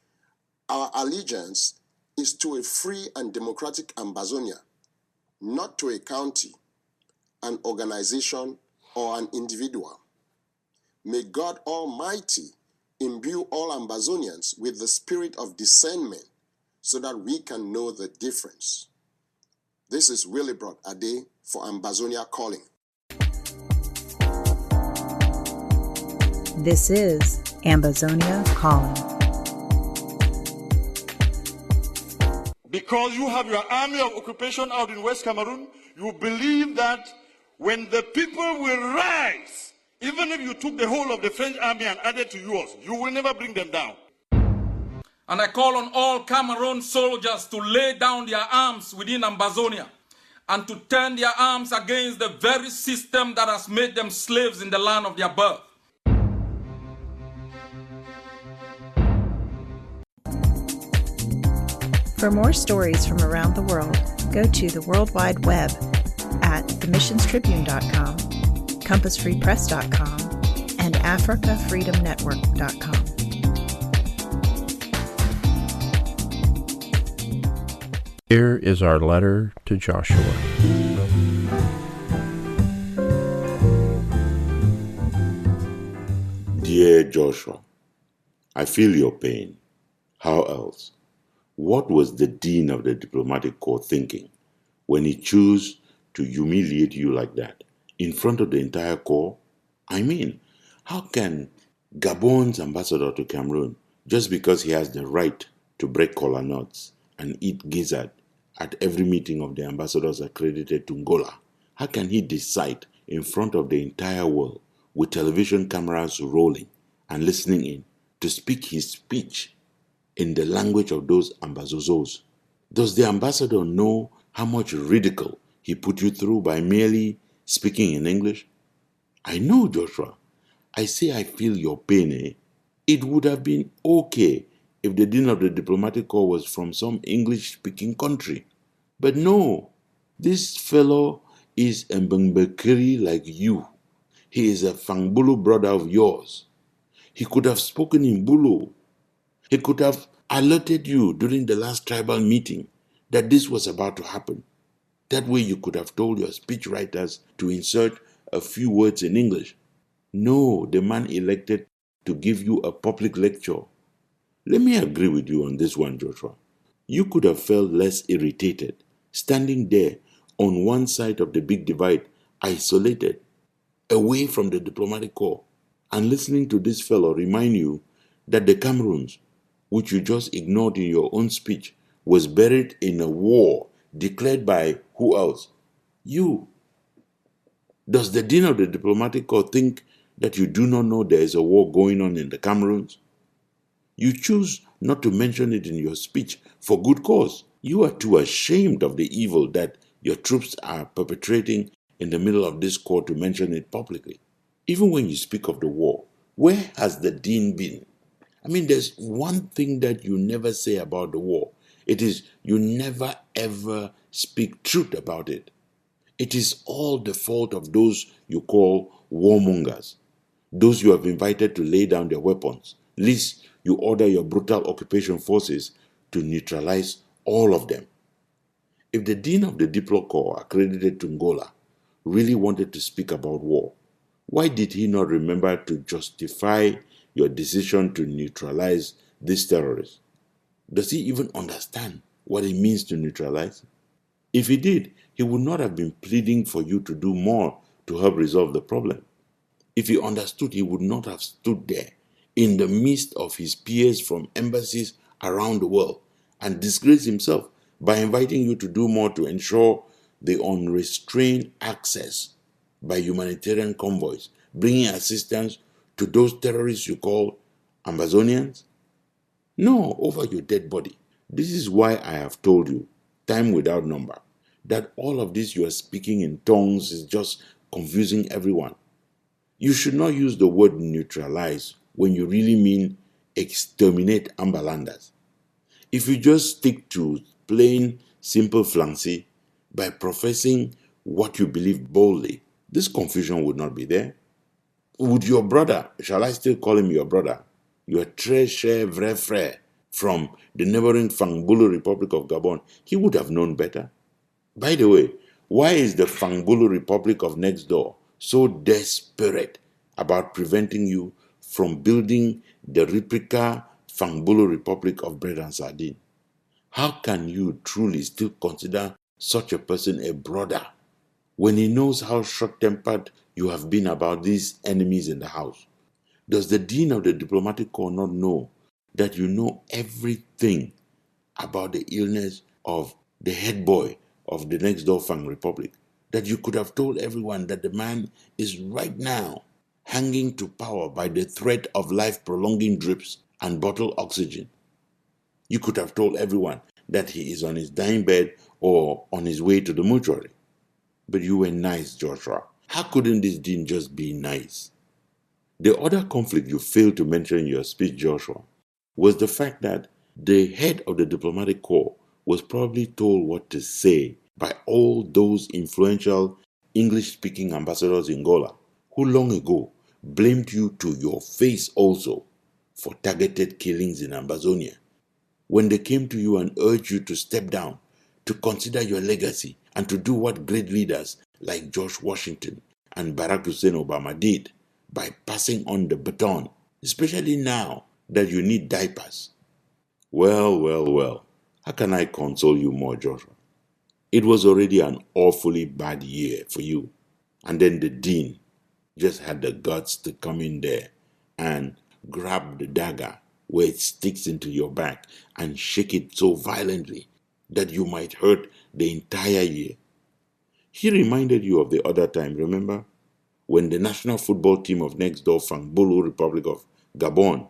our allegiance is to a free and democratic Ambazonia, not to a county, an organization, or an individual. May God Almighty imbue all Ambazonians with the spirit of discernment so that we can know the difference. This is Willibrod Ade for Ambazonia Calling.
This is Ambazonia Calling.
Because you have your army of occupation out in West Cameroon, you believe that when the people will rise, even if you took the whole of the French army and added to yours, you will never bring them down.
And I call on all Cameroon soldiers to lay down their arms within Ambazonia and to turn their arms against the very system that has made them slaves in the land of their birth.
For more stories from around the world, go to the World Wide Web at themissionstribune.com, compassfreepress.com, and africafreedomnetwork.com.
Here is our letter to Joshua.
Dear Joshua, I feel your pain. How else? What was the dean of the diplomatic corps thinking when he chose to humiliate you like that in front of the entire corps? I mean, how can Gabon's ambassador to Cameroon, just because he has the right to break kola nuts and eat gizzard at every meeting of the ambassadors accredited to Ngola, how can he decide in front of the entire world with television cameras rolling and listening in to speak his speech in the language of those ambazozos? Does the ambassador know how much ridicule he put you through by merely speaking in English? I know, Joshua. I say I feel your pain, eh? It would have been okay if the dean of the diplomatic corps was from some English-speaking country. But no, this fellow is a Mbembekiri like you. He is a Fangbulu brother of yours. He could have spoken in Bulu. He could have alerted you during the last tribal meeting that this was about to happen. That way you could have told your speech writers to insert a few words in English. No, the man elected to give you a public lecture. Let me agree with you on this one, Joshua. You could have felt less irritated, standing there on one side of the big divide, isolated, away from the diplomatic corps, and listening to this fellow remind you that the Cameroons, which you just ignored in your own speech, was buried in a war declared by who else? You. Does the dean of the diplomatic corps think that you do not know there is a war going on in the Cameroons? You choose not to mention it in your speech for good cause. You are too ashamed of the evil that your troops are perpetrating in the middle of this corps to mention it publicly. Even when you speak of the war, where has the dean been? I mean, there's one thing that you never say about the war. It is you never ever speak truth about it. It is all the fault of those you call warmongers, those you have invited to lay down their weapons, lest you order your brutal occupation forces to neutralize all of them. If the Dean of the Diplo Corps, accredited to Ngola, really wanted to speak about war, why did he not remember to justify your decision to neutralize these terrorists? Does he even understand what it means to neutralize? If he did, he would not have been pleading for you to do more to help resolve the problem. If he understood, he would not have stood there in the midst of his peers from embassies around the world and disgraced himself by inviting you to do more to ensure the unrestrained access by humanitarian convoys, bringing assistance to those terrorists you call Ambazonians? No, over your dead body. This is why I have told you, time without number, that all of this you are speaking in tongues is just confusing everyone. You should not use the word neutralize when you really mean exterminate Ambalanders. If you just stick to plain, simple fluency by professing what you believe boldly, this confusion would not be there. Would your brother, shall I still call him your brother, your très cher vrai frère from the neighboring Fangbulu Republic of Gabon, he would have known better. By the way, why is the Fangbulu Republic of next door so desperate about preventing you from building the replica Fangbulu Republic of bread and sardine? How can you truly still consider such a person a brother when he knows how short-tempered you have been about these enemies in the house? Does the Dean of the Diplomatic Corps not know that you know everything about the illness of the head boy of the next door Fang Republic? That you could have told everyone that the man is right now hanging to power by the threat of life-prolonging drips and bottled oxygen. You could have told everyone that he is on his dying bed or on his way to the mortuary. But you were nice, Joshua. How couldn't this dean just be nice? The other conflict you failed to mention in your speech, Joshua, was the fact that the head of the diplomatic corps was probably told what to say by all those influential English-speaking ambassadors in Angola, who long ago blamed you to your face also for targeted killings in Ambazonia, when they came to you and urged you to step down, to consider your legacy, and to do what great leaders like George Washington and Barack Hussein Obama did by passing on the baton, especially now that you need diapers. Well, how can I console you more, Joshua? It was already an awfully bad year for you. And then the dean just had the guts to come in there and grab the dagger where it sticks into your back and shake it so violently that you might hurt the entire year. He reminded you of the other time, remember? When the national football team of next door Fangbulu Republic of Gabon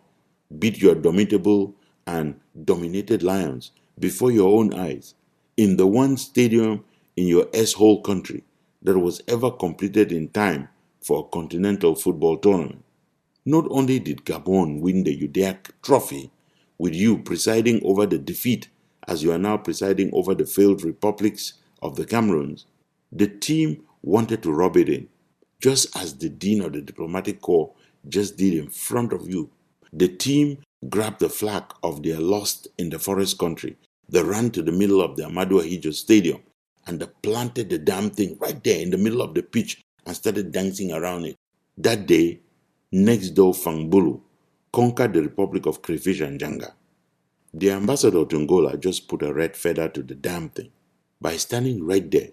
beat your domitable and dominated Lions before your own eyes in the one stadium in your S-hole country that was ever completed in time for a continental football tournament. Not only did Gabon win the UDEAC trophy, with you presiding over the defeat as you are now presiding over the failed republics of the Cameroons, the team wanted to rub it in, just as the Dean of the Diplomatic Corps just did in front of you. The team grabbed the flag of their lost in the forest country. They ran to the middle of the Amadou Ahidjo Stadium and they planted the damn thing right there in the middle of the pitch and started dancing around it. That day, next door Fangbulu conquered the Republic of Crayfish and Janga. The ambassador to Angola just put a red feather to the damn thing by standing right there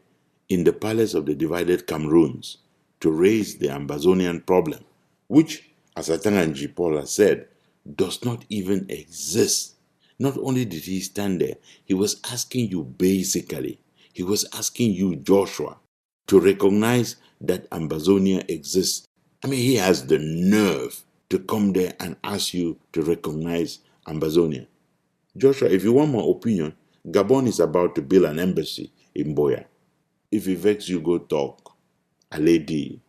in the palace of the divided Cameroons to raise the Ambazonian problem, which, as Atanganji Paula said, does not even exist. Not only did he stand there, he was asking you basically, he was asking you, Joshua, to recognize that Ambazonia exists. I mean, he has the nerve to come there and ask you to recognize Ambazonia. Joshua, if you want my opinion, Gabon is about to build an embassy in Biya. If it vexes you, go talk. A lady.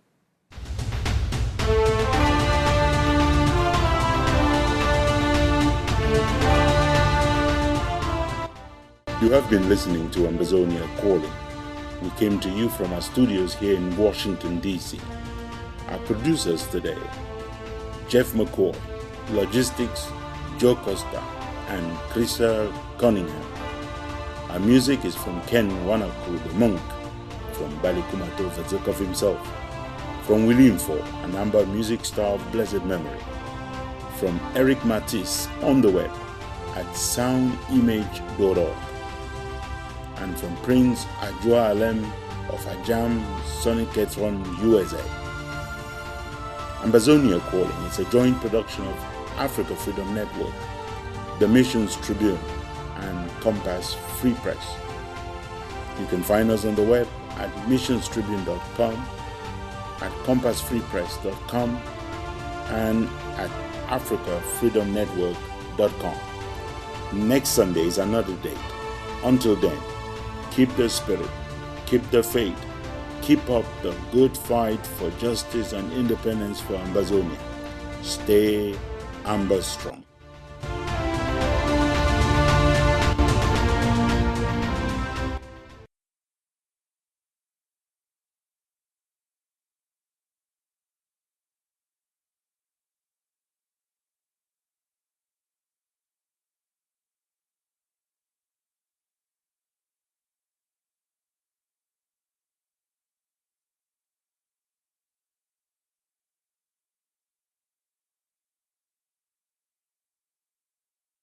You have been listening to Ambazonia Calling. We came to you from our studios here in Washington, D.C. Our producers today, Jeff McCoy, Logistics, Joe Costa, and Crystal Cunningham. Our music is from Ken Wanaku, the monk, from Balikumato Vazekov himself, from William Ford, an Amber music star of blessed memory, from Eric Matisse on the web at soundimage.org, and from Prince Adjoa-Alem of Ajam, Sonicatron, USA. Ambazonia Calling is a joint production of Africa Freedom Network, the Missions Tribune, and Compass Free Press. You can find us on the web at missionstribune.com, at compassfreepress.com, and at africafreedomnetwork.com. Next Sunday is another date. Until then, keep the spirit, keep the faith, keep up the good fight for justice and independence for Ambazonia. Stay Amber strong.